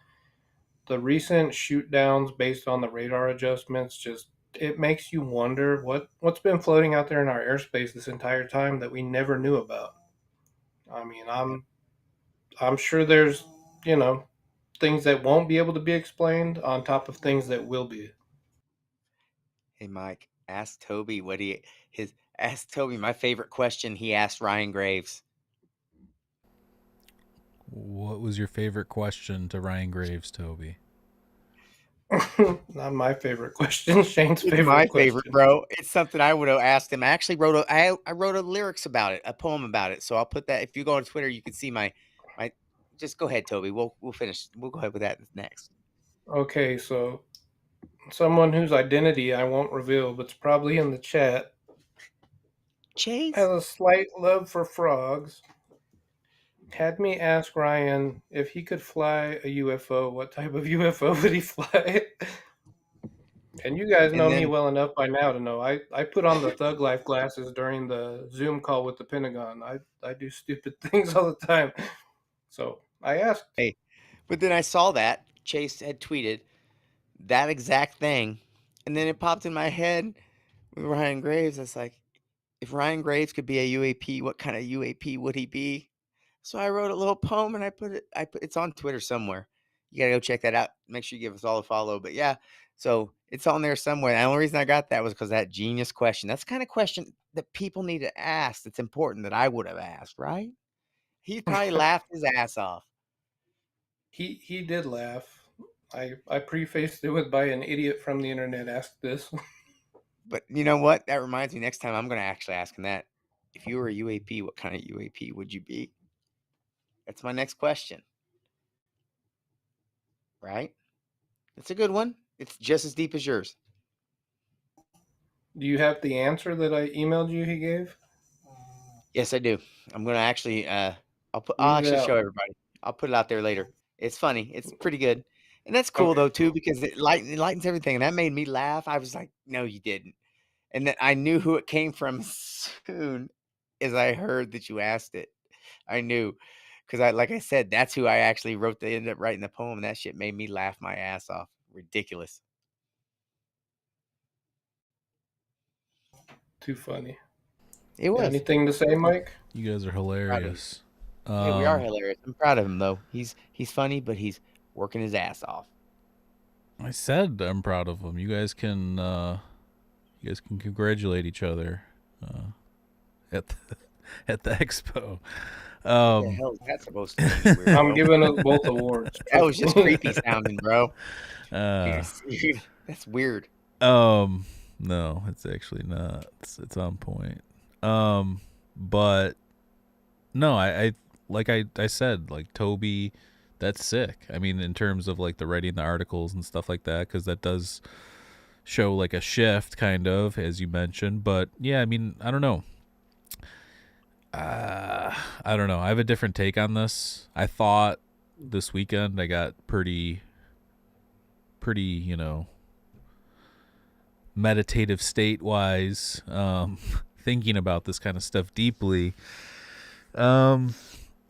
the recent shoot downs based on the radar adjustments just it makes you wonder what's been floating out there in our airspace this entire time that we never knew about. I mean, I'm sure there's, you know, things that won't be able to be explained on top of things that will be. Hey, Mike, ask Toby what he his ask Toby my favorite question he asked Ryan Graves. What was your favorite question to Ryan Graves, Toby? Not my favorite question, Shane's It's my favorite favorite, question. bro. It's something I would have asked him. I actually I wrote a lyrics about it, a poem about it. So I'll put that. If you go on Twitter, you can see my. Just go ahead, Toby. We'll finish. We'll go ahead with that next. Okay, so someone whose identity I won't reveal, but's probably in the chat, has Chase. a slight love for frogs. Had me ask Ryan if he could fly a UFO, what type of UFO would he fly? And you guys And know me then, well enough by now to know I put on the thug life glasses during the Zoom call with the Pentagon. I do stupid things all the time. So I asked. hey, but then I saw that Chase had tweeted that exact thing, and then it popped in my head with Ryan Graves. It's like, if Ryan Graves could be a UAP, what kind of UAP would he be? So I wrote a little poem and it's on Twitter somewhere. You gotta go check that out. Make sure you give us all a follow. But yeah, so it's on there somewhere. The only reason I got that was because that genius question. That's the kind of question that people need to ask. That's important that I would have asked, right? He probably laughed his ass off. He did laugh. I prefaced it with by an idiot from the internet asked this. But you know what? That reminds me, next time I'm gonna actually ask him that. If you were a UAP, what kind of UAP would you be? That's my next question. Right? It's a good one. It's just as deep as yours. Do you have the answer that I emailed you he gave? Yes, I do. I'm gonna actually I'll Read it actually show out. everybody. I'll put it out there later. It's funny. It's pretty good. And that's cool Okay, though too, cool. because it lightens everything. And that made me laugh. I was like, no, you didn't. And then I knew who it came from as soon as I heard that you asked it. I knew, because like I said, that's who I actually ended up writing the poem, and that shit made me laugh my ass off. Ridiculous. Too funny. It was. Anything to say, Mike? You guys are hilarious. Yeah, we are hilarious. I'm proud of him though. He's funny, but he's working his ass off. I said I'm proud of him. You guys can congratulate each other at the expo. What the hell is that supposed to mean? Weirdo? I'm giving us both awards. That was just creepy sounding, bro. That's weird. No, it's actually not. It's on point. But no, I like I said, like Toby, that's sick. I mean, in terms of like the writing the articles and stuff like that, because that does show like a shift, kind of, as you mentioned. But yeah, I mean, I don't know. I don't know. I have a different take on this. I thought this weekend I got pretty, you know, meditative state wise, thinking about this kind of stuff deeply, and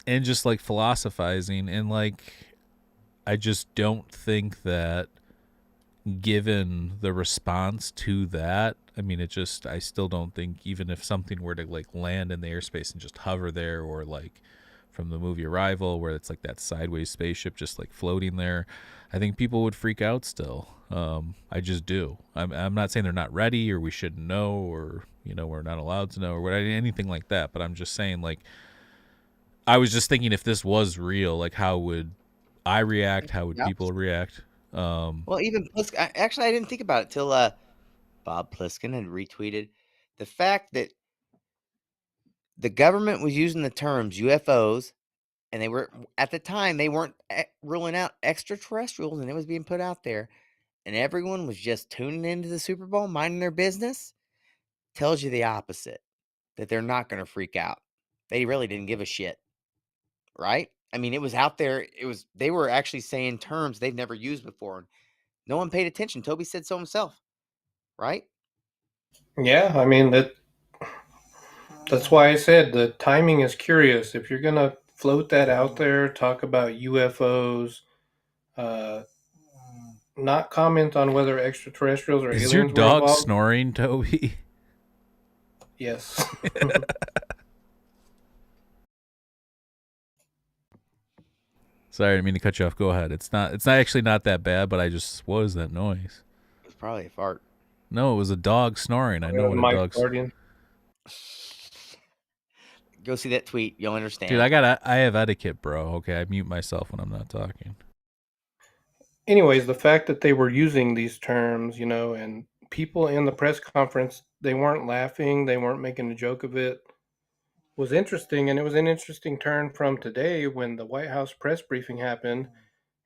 just like philosophizing, and like I just don't think that, given the response to that, I mean, I still don't think, even if something were to like land in the airspace and just hover there, or like from the movie Arrival, where it's like that sideways spaceship just like floating there, I think people would freak out still. I just do. I'm not saying they're not ready, or we shouldn't know, or, you know, we're not allowed to know, or anything like that. But I'm just saying, like, I was just thinking, if this was real, like, how would I react? How would people react? Well, even Pliskin, actually, I didn't think about it till Bob Pliskin had retweeted the fact that the government was using the terms UFOs, and they were, at the time, they weren't ruling out extraterrestrials, and it was being put out there, and everyone was just tuning into the Super Bowl, minding their business. Tells you the opposite, that they're not going to freak out. They really didn't give a shit, right? I mean, it was out there. They were actually saying terms they've never used before, and no one paid attention. Toby said so himself, right? Yeah, I mean, that's why I said the timing is curious. If you're gonna float that out there, talk about UFOs, not comment on whether extraterrestrials or aliens Is your were dog involved. snoring, Toby? Yes. Sorry, I didn't mean to cut you off. Go ahead. It's not actually not that bad, but what was that noise? It was probably a fart. No, it was a dog snoring. I know what a dog's. Go see that tweet. You'll understand. Dude, I have etiquette, bro. Okay, I mute myself when I'm not talking. Anyways, the fact that they were using these terms, you know, and people in the press conference, they weren't laughing, they weren't making a joke of it, was interesting. And it was an interesting turn from today when the White House press briefing happened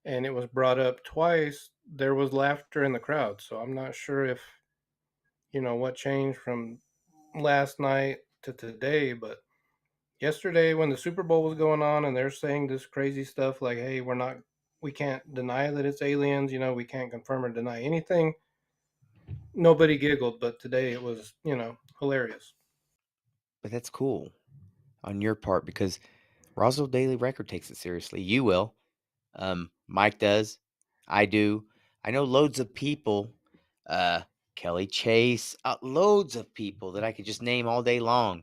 and it was brought up twice. There was laughter in the crowd. So I'm not sure if, you know, what changed from last night to today, but yesterday when the Super Bowl was going on and they're saying this crazy stuff like, hey, we can't deny that it's aliens, you know, we can't confirm or deny anything, nobody giggled. But today it was, you know, hilarious. But that's cool on your part, because Roswell Daily Record takes it seriously. You will. Mike does. I do. I know loads of people, Kelly Chase, loads of people that I could just name all day long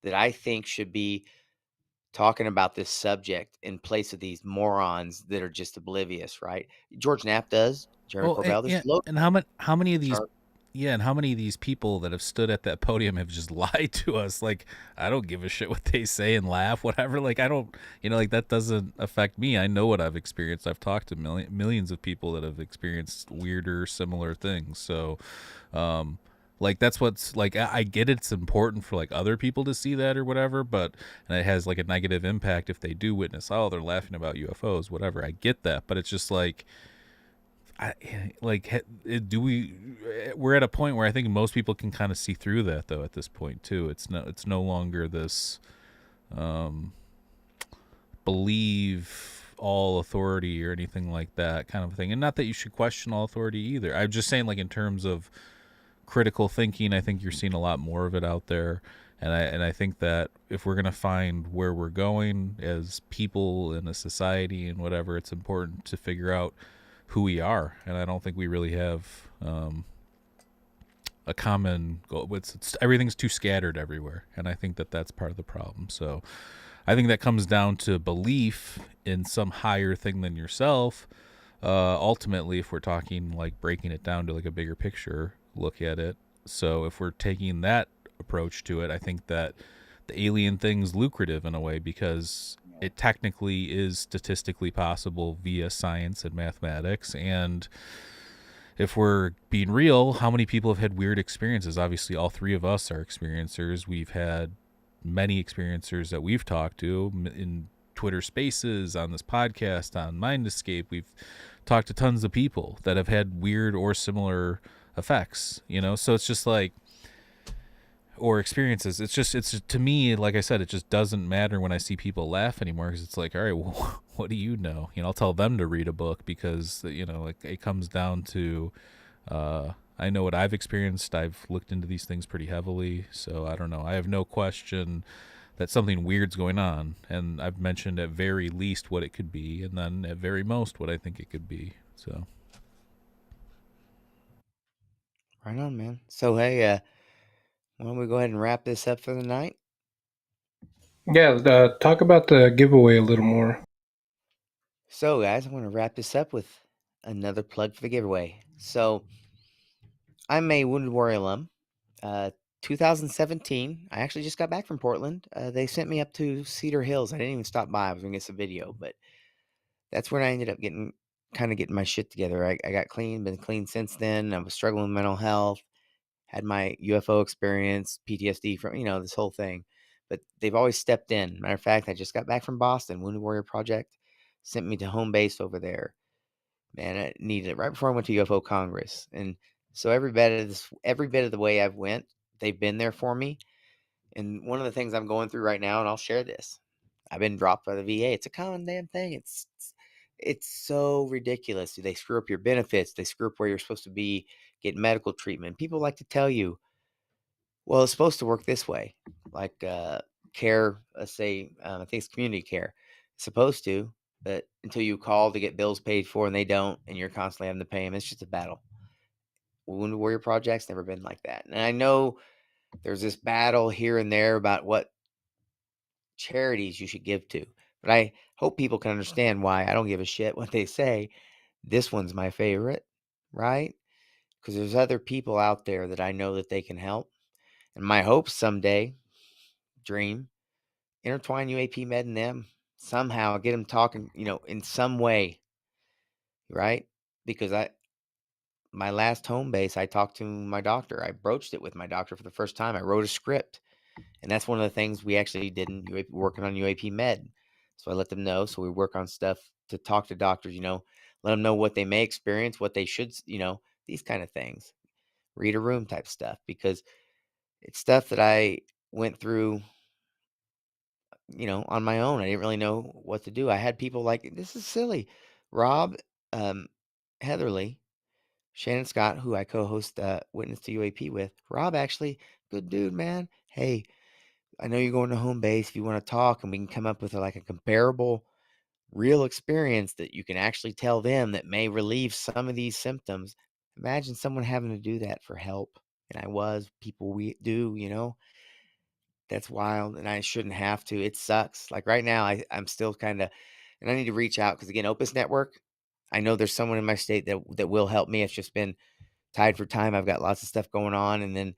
that I think should be talking about this subject in place of these morons that are just oblivious, right? George Knapp does. Jeremy Corbell. And how many of these? Yeah, and how many of these people that have stood at that podium have just lied to us? Like, I don't give a shit what they say and laugh, whatever. Like, I don't, you know, like, that doesn't affect me. I know what I've experienced. I've talked to millions of people that have experienced weirder, similar things. So, like, that's what's, like, I get it's important for, like, other people to see that or whatever, but, and it has, like, a negative impact if they do witness, oh, they're laughing about UFOs, whatever. I get that, but it's just, like, we're at a point where I think most people can kind of see through that, though, at this point, too. It's no longer this, believe all authority or anything like that kind of thing. And not that you should question all authority either. I'm just saying, like, in terms of critical thinking, I think you're seeing a lot more of it out there. And I think that if we're going to find where we're going as people in a society and whatever, it's important to figure out who we are. And I don't think we really have a common goal. Everything's too scattered everywhere, and I think that that's part of the problem. So I think that comes down to belief in some higher thing than yourself. Ultimately, if we're talking like breaking it down to like a bigger picture look at it, so if we're taking that approach to it, I think that the alien thing's lucrative in a way because it technically is statistically possible via science and mathematics. And if we're being real, how many people have had weird experiences? Obviously, all three of us are experiencers. We've had many experiencers that we've talked to in Twitter Spaces, on this podcast, on Mind Escape. We've talked to tons of people that have had weird or similar effects, you know? So it's just like, or experiences. It's just to me, like I said, it just doesn't matter when I see people laugh anymore, because it's like, all right, well, what do you know? You know, I'll tell them to read a book because, you know, like it comes down to, I know what I've experienced. I've looked into these things pretty heavily, so I don't know. I have no question that something weird's going on, and I've mentioned at very least what it could be, and then at very most what I think it could be. So, Right on, man. So hey, why don't we go ahead and wrap this up for the night? Yeah, talk about the giveaway a little more. So, guys, I want to wrap this up with another plug for the giveaway. So, I'm a Wounded Warrior alum. 2017, I actually just got back from Portland. They sent me up to Cedar Hills. I didn't even stop by. I was going to get some video, but that's when I ended up getting my shit together. I got clean, been clean since then. I was struggling with mental health, had my UFO experience, PTSD from, this whole thing. But they've always stepped in. Matter of fact, I just got back from Boston. Wounded Warrior Project sent me to home base over there. Man, I needed it right before I went to UFO Congress. And so every bit of the way I've went, they've been there for me. And one of the things I'm going through right now, and I'll share this, I've been dropped by the VA. It's a common damn thing. It's so ridiculous. They screw up your benefits. They screw up where you're supposed to be getting medical treatment. People like to tell you, well, it's supposed to work this way, like care. Let's say I think it's community care. It's supposed to, but until you call to get bills paid for and they don't, and you're constantly having to pay them, it's just a battle. Wounded Warrior Project's never been like that, and I know there's this battle here and there about what charities you should give to, but I hope people can understand why I don't give a shit what they say. This one's my favorite, right? Because there's other people out there that I know that they can help, and my hope someday, dream, intertwine UAP Med and them somehow, get them talking, in some way, right? Because my last home base, I talked to my doctor. I broached it with my doctor for the first time. I wrote a script, and that's one of the things we actually did in UAP, working on UAP Med. So I let them know. So we work on stuff to talk to doctors, let them know what they may experience, what they should, these kind of things, read a room type stuff, because it's stuff that I went through, on my own. I didn't really know what to do. I had people like, this is silly. Rob, um, Heatherly, Shannon Scott, who I co-host Witness to UAP with. Rob, actually, good dude, man. Hey, I know you're going to home base. If you want to talk, and we can come up with like a comparable, real experience that you can actually tell them that may relieve some of these symptoms. Imagine someone having to do that for help. And people we do, that's wild. And I shouldn't have to. It sucks. Like right now, I'm still kind of, and I need to reach out because again, Opus Network, I know there's someone in my state that will help me. It's just been tied for time. I've got lots of stuff going on. And then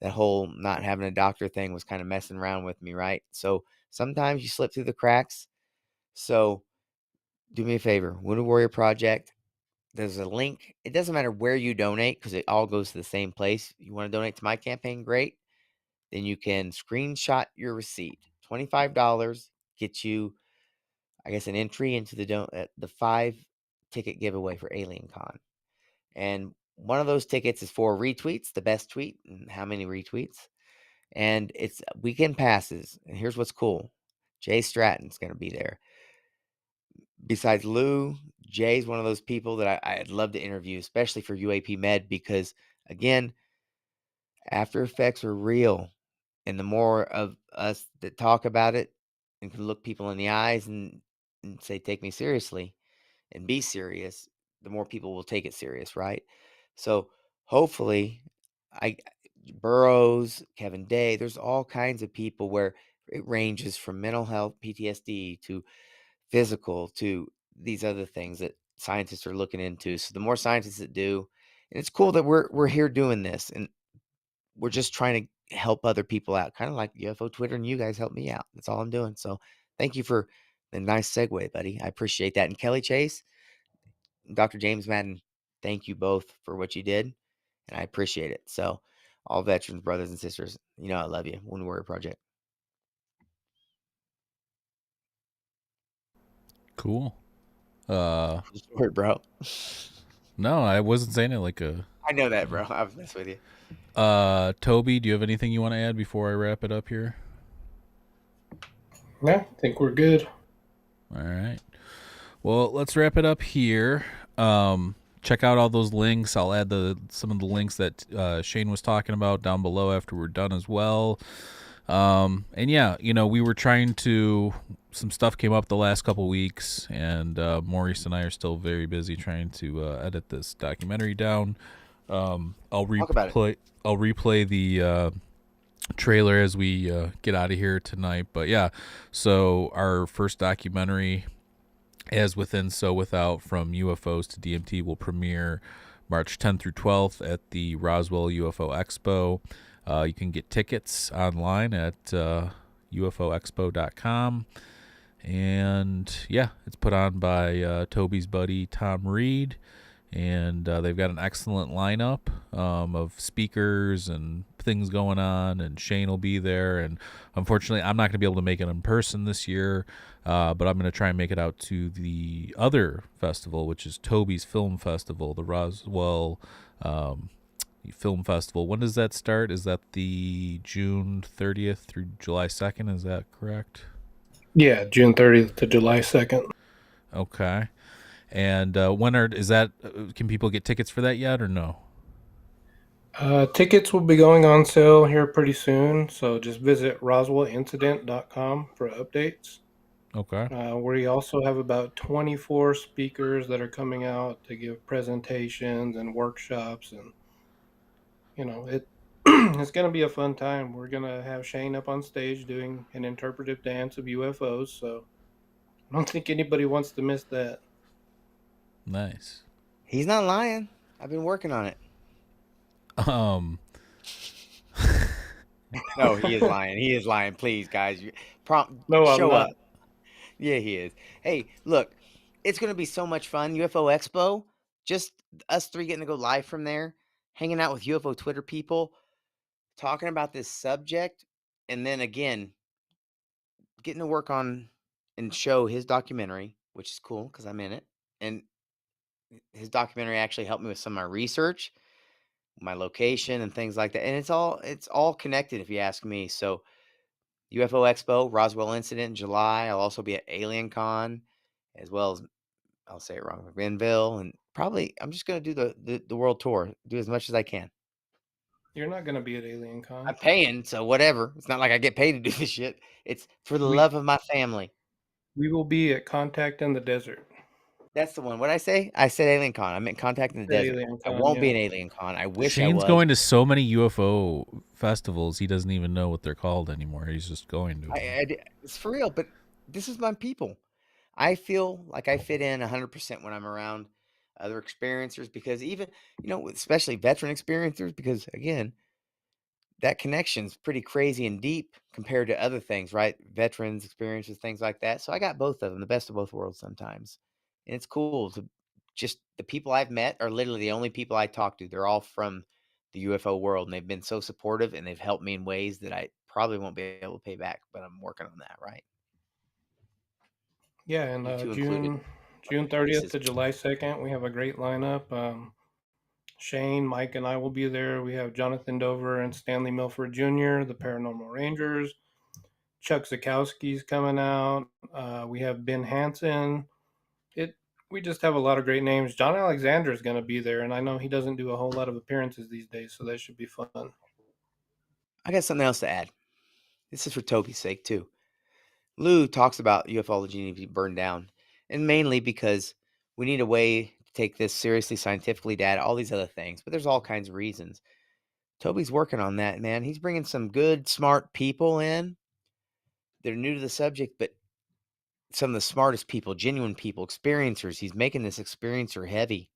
that whole not having a doctor thing was kind of messing around with me, right? So sometimes you slip through the cracks. So do me a favor, Wounded Warrior Project. There's a link. It doesn't matter where you donate because it all goes to the same place. You want to donate to my campaign? Great. Then you can screenshot your receipt. $25 gets you, I guess, an entry into the 5-ticket giveaway for Alien Con. And one of those tickets is for retweets, the best tweet, and how many retweets. And it's weekend passes. And here's what's cool. Jay Stratton's going to be there. Besides Lou, Jay's one of those people that I'd love to interview, especially for UAP Med, because, again, after effects are real. And the more of us that talk about it and can look people in the eyes and say, take me seriously and be serious, the more people will take it serious, right? So hopefully, I Burroughs, Kevin Day, there's all kinds of people where it ranges from mental health, PTSD, to physical, to these other things that scientists are looking into. So the more scientists that do, and it's cool that we're here doing this, and we're just trying to help other people out, kind of like UFO Twitter, and you guys help me out. That's all I'm doing. So thank you for the nice segue, buddy. I appreciate that. And Kelly Chase, Dr. James Madden, thank you both for what you did, and I appreciate it. So all veterans, brothers and sisters, you know I love you. One Warrior Project. Cool. Sorry, bro. No, I wasn't saying it like a. I know that, bro. I was messing with you. Toby, do you have anything you want to add before I wrap it up here? Yeah, I think we're good. All right. Well, let's wrap it up here. Check out all those links. I'll add some of the links that Shane was talking about down below after we're done as well. And yeah, we were trying to. Some stuff came up the last couple weeks, and Maurice and I are still very busy trying to edit this documentary down. I'll replay the trailer as we get out of here tonight. But yeah, so our first documentary, As Within, So Without, From UFOs to DMT, will premiere March 10th through 12th at the Roswell UFO Expo. You can get tickets online at ufoexpo.com. And yeah, it's put on by Toby's buddy Tom Reed. And they've got an excellent lineup of speakers and things going on, and Shane will be there. And unfortunately, I'm not going to be able to make it in person this year, but I'm going to try and make it out to the other festival, which is Toby's Film Festival, the Roswell Film Festival. When does that start? Is that the June 30th through July 2nd? Is that correct? Yeah, June 30th to July 2nd. Okay. And can people get tickets for that yet or no? Tickets will be going on sale here pretty soon, so just visit roswellincident.com for updates. Okay. We also have about 24 speakers that are coming out to give presentations and workshops, and it's going to be a fun time. We're going to have Shane up on stage doing an interpretive dance of UFOs, so I don't think anybody wants to miss that. Nice. He's not lying. I've been working on it. No, he is lying. He is lying. Please, guys, show up. Yeah, he is. Hey, look, it's going to be so much fun. UFO Expo, just us three getting to go live from there, hanging out with UFO Twitter people, talking about this subject, and then again, getting to work on and show his documentary, which is cool because I'm in it. And his documentary actually helped me with some of my research, my location, and things like that. And it's all connected, if you ask me. So UFO Expo, Roswell Incident in July. I'll also be at Alien Con, as well as, I'll say it wrong, McMinnville, and probably I'm just going to do the world tour, do as much as I can. You're not going to be at Alien Con. I'm paying, so whatever. It's not like I get paid to do this shit. It's for the love of my family. We will be at Contact in the Desert. That's the one. What did I say? I said Alien Con. I meant Contact in the Desert. I won't be an Alien Con. I wish I was. Shane's going to so many UFO festivals, he doesn't even know what they're called anymore. He's just going to them. It's for real, but this is my people. I feel like I fit in 100% when I'm around other experiencers, because even, especially veteran experiencers, because again, that connection's pretty crazy and deep compared to other things, right? Veterans experiences, things like that. So I got both of them, the best of both worlds sometimes. And it's cool to just, the people I've met are literally the only people I talk to. They're all from the UFO world, and they've been so supportive, and they've helped me in ways that I probably won't be able to pay back, but I'm working on that, right? Yeah, and June 30th to July 2nd, we have a great lineup. Shane, Mike, and I will be there. We have Jonathan Dover and Stanley Milford Jr., the Paranormal Rangers. Chuck Zukowski's coming out. We have Ben Hansen. We just have a lot of great names. John Alexander is going to be there, and I know he doesn't do a whole lot of appearances these days, so that should be fun. I got something else to add. this is for Toby's sake too. Lou talks about ufology needing to be burned down, and mainly because we need a way to take this seriously, scientifically, data, all these other things. But there's all kinds of reasons. Toby's working on that, man. He's bringing some good, smart people in. They're new to the subject, but some of the smartest people, genuine people, experiencers. He's making this experiencer heavy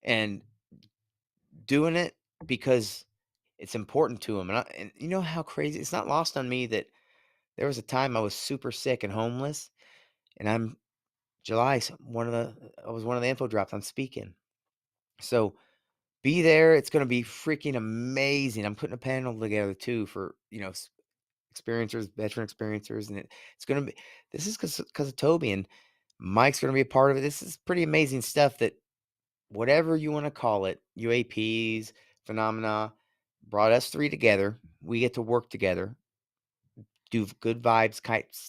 and doing it because it's important to him. And you know how crazy, it's not lost on me that there was a time I was super sick and homeless, and I was one of the info drops. I'm speaking. So be there. It's going to be freaking amazing. I'm putting a panel together too for, experiencers, veteran experiencers, and it's going to be, this is because of Toby, and Mike's going to be a part of it. This is pretty amazing stuff that whatever you want to call it, UAPs, phenomena, brought us three together. We get to work together, do good vibes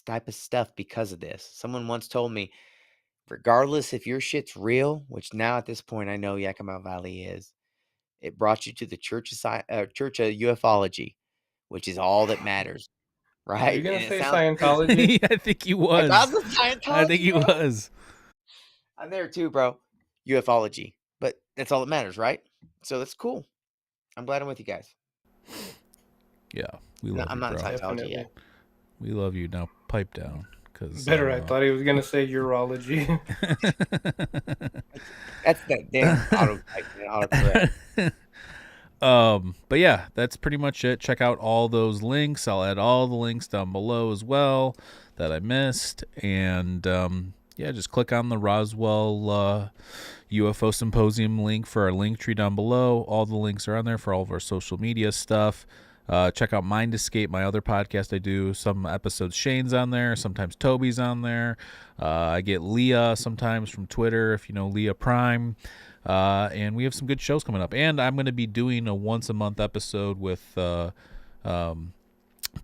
type of stuff because of this. Someone once told me, regardless if your shit's real, which now at this point I know Yakima Valley is, it brought you to the Church of Ufology, which is all that matters, Were you right? gonna And it say sounds Scientology? I think he I was. thought it was I think Scientology, he bro. was. I'm there too, bro. Ufology, but that's all that matters, right? So that's cool. I'm glad I'm with you guys. Yeah, we love I'm you, not in bro. Scientology Definitely. yet. We love you. Now pipe down, because Better. I thought he was gonna say urology. That's that damn autocorrect. But yeah, that's pretty much it. Check out all those links. I'll add all the links down below as well that I missed. And yeah, just click on the Roswell UFO Symposium link for our link tree down below. All the links are on there for all of our social media stuff. Check out Mind Escape, my other podcast I do. Some episodes Shane's on there, sometimes Toby's on there. I get Leah sometimes from Twitter, if you know Leah Prime. And we have some good shows coming up. And I'm going to be doing a once-a-month episode with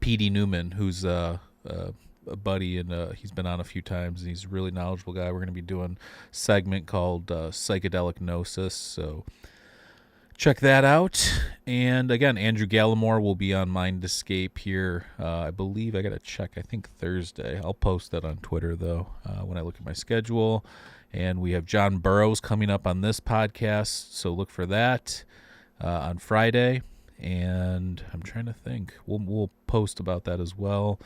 P.D. Newman, who's a buddy, and he's been on a few times, and he's a really knowledgeable guy. We're going to be doing a segment called Psychedelic Gnosis, so check that out. And again, Andrew Gallimore will be on Mind Escape here. I believe I got to check. I think Thursday. I'll post that on Twitter, though, when I look at my schedule. And we have John Burroughs coming up on this podcast, so look for that on Friday. And I'm trying to think. We'll post about that as well.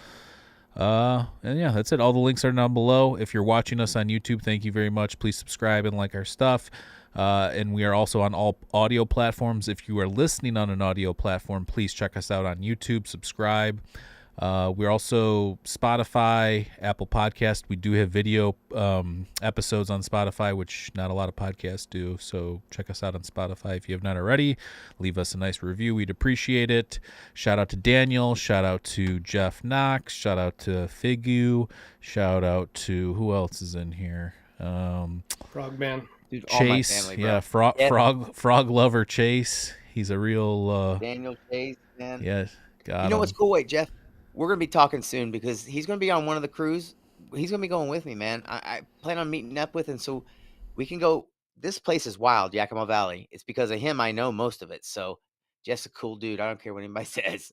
And yeah, that's it. All the links are down below. If you're watching us on YouTube, thank you very much. Please subscribe and like our stuff. And we are also on all audio platforms. If you are listening on an audio platform, please check us out on YouTube, subscribe. We're also Spotify, Apple Podcast. We do have video episodes on Spotify, which not a lot of podcasts do. So check us out on Spotify if you have not already. Leave us a nice review. We'd appreciate it. Shout out to Daniel. Shout out to Jeff Knox. Shout out to Figu. Shout out to who else is in here? Frogman. Dude, Chase. all my family, bro. Yeah, frog lover Chase. He's a real Daniel Chase, man. Yeah, got You know him. what's cool? Wait, Jeff, we're going to be talking soon because he's going to be on one of the crews. He's going to be going with me, man. I plan on meeting up with him so we can go. This place is wild, Yakima Valley. It's because of him I know most of it. So Jeff's a cool dude. I don't care what anybody says.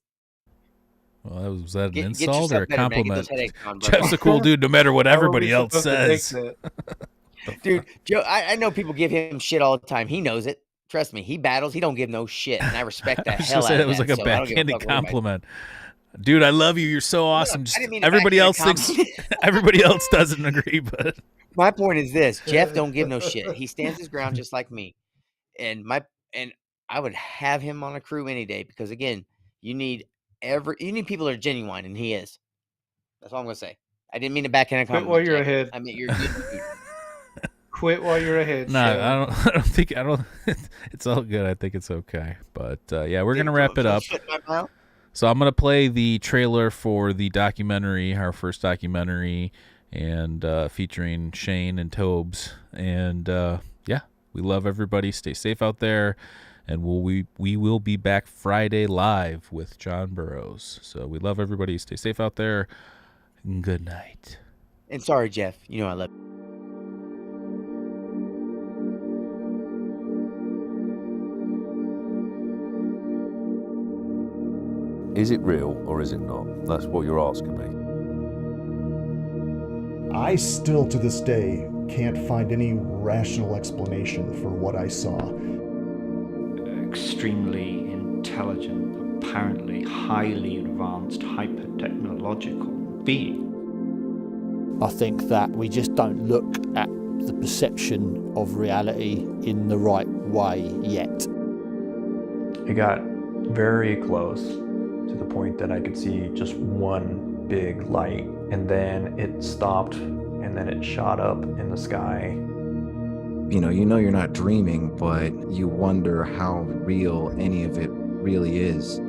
Well, was that an Get insult or yourself a better, man. Get those compliment? headaches on, brother. Jeff's a cool dude no matter what How are everybody we else supposed to take says. that? Dude, Joe, I know people give him shit all the time. He knows it. Trust me, he battles. He don't give no shit, and I respect the I was hell just out saying of it was that. like a So I don't give a backhanded fuck what anybody compliment. Dude, I love you. You're so awesome. I Just didn't mean to everybody else backhanded thinks compliment. everybody else doesn't agree, but My point is this: Jeff don't give no shit. He stands his ground just like me, and I would have him on a crew any day because again, you need people that are genuine, and he is. That's all I'm gonna say. I didn't mean to backhand a Quit compliment, while you're Jeff. ahead. I mean, you're a good dude. Quit while you're ahead. nah, I don't think it's all good. I think it's okay. But yeah, we're gonna wrap it up. So I'm gonna play the trailer for the documentary, our first documentary, and featuring Shane and Tobes. And yeah, we love everybody. Stay safe out there, and we will be back Friday live with John Burroughs. So we love everybody. Stay safe out there. Good night. And sorry, Jeff. You know I love you. Is it real or is it not? That's what you're asking me. I still, to this day, can't find any rational explanation for what I saw. Extremely intelligent, apparently highly advanced, hyper-technological being. I think that we just don't look at the perception of reality in the right way yet. It got very close to the point that I could see just one big light, and then it stopped, and then it shot up in the sky. You know you're not dreaming, but you wonder how real any of it really is.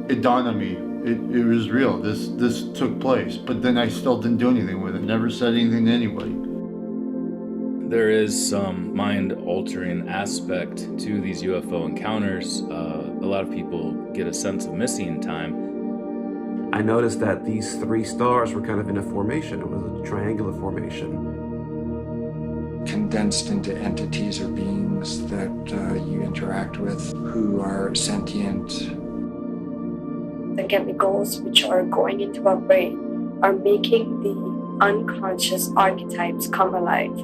It dawned on me, it was real. This took place, but then I still didn't do anything with it. Never said anything to anybody. There is some mind-altering aspect to these UFO encounters. A lot of people get a sense of missing time. I noticed that these three stars were kind of in a formation. It was a triangular formation. Condensed into entities or beings that you interact with who are sentient. The chemicals which are going into our brain are making the unconscious archetypes come alive.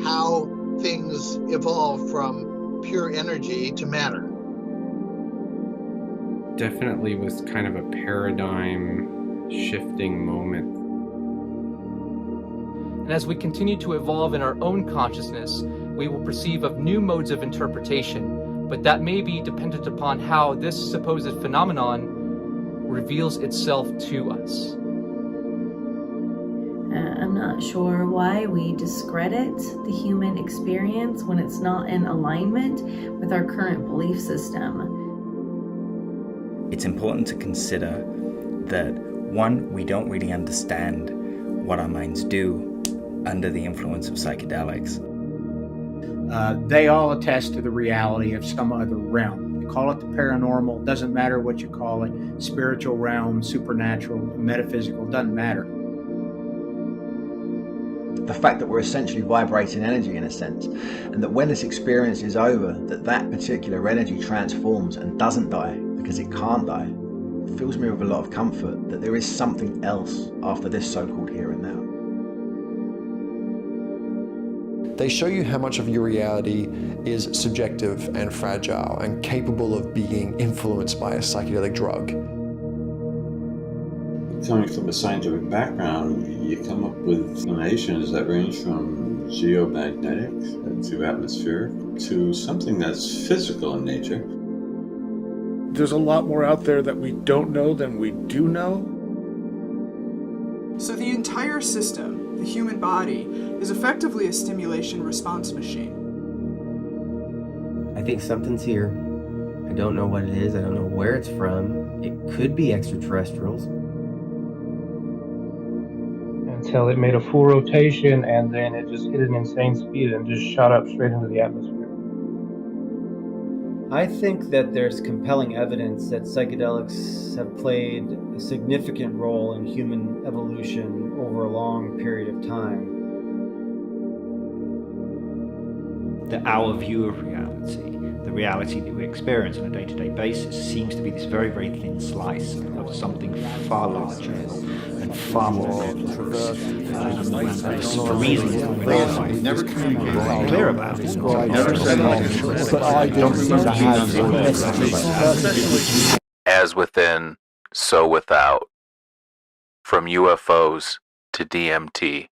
How things evolve from pure energy to matter. Definitely was kind of a paradigm shifting moment. And as we continue to evolve in our own consciousness, we will perceive of new modes of interpretation, but that may be dependent upon how this supposed phenomenon reveals itself to us. I'm not sure why we discredit the human experience when it's not in alignment with our current belief system. It's important to consider that, one, we don't really understand what our minds do under the influence of psychedelics. They all attest to the reality of some other realm. You call it the paranormal, doesn't matter what you call it, spiritual realm, supernatural, metaphysical, doesn't matter. The fact that we're essentially vibrating energy in a sense, and that when this experience is over, that particular energy transforms and doesn't die because it can't die, fills me with a lot of comfort that there is something else after this so-called here and now. They show you how much of your reality is subjective and fragile and capable of being influenced by a psychedelic drug. Coming from a scientific background, you come up with explanations that range from geomagnetic to atmospheric to something that's physical in nature. There's a lot more out there that we don't know than we do know. So the entire system, the human body, is effectively a stimulation response machine. I think something's here. I don't know what it is. I don't know where it's from. It could be extraterrestrials. Until it made a full rotation and then it just hit an insane speed and just shot up straight into the atmosphere. I think that there's compelling evidence that psychedelics have played a significant role in human evolution over a long period of time. Our view of reality, the reality that we experience on a day-to-day basis, seems to be this very, very thin slice of something far larger and far more diverse. For reasons that we're not clear about. Never said anything. As within, so without. From UFOs to DMT.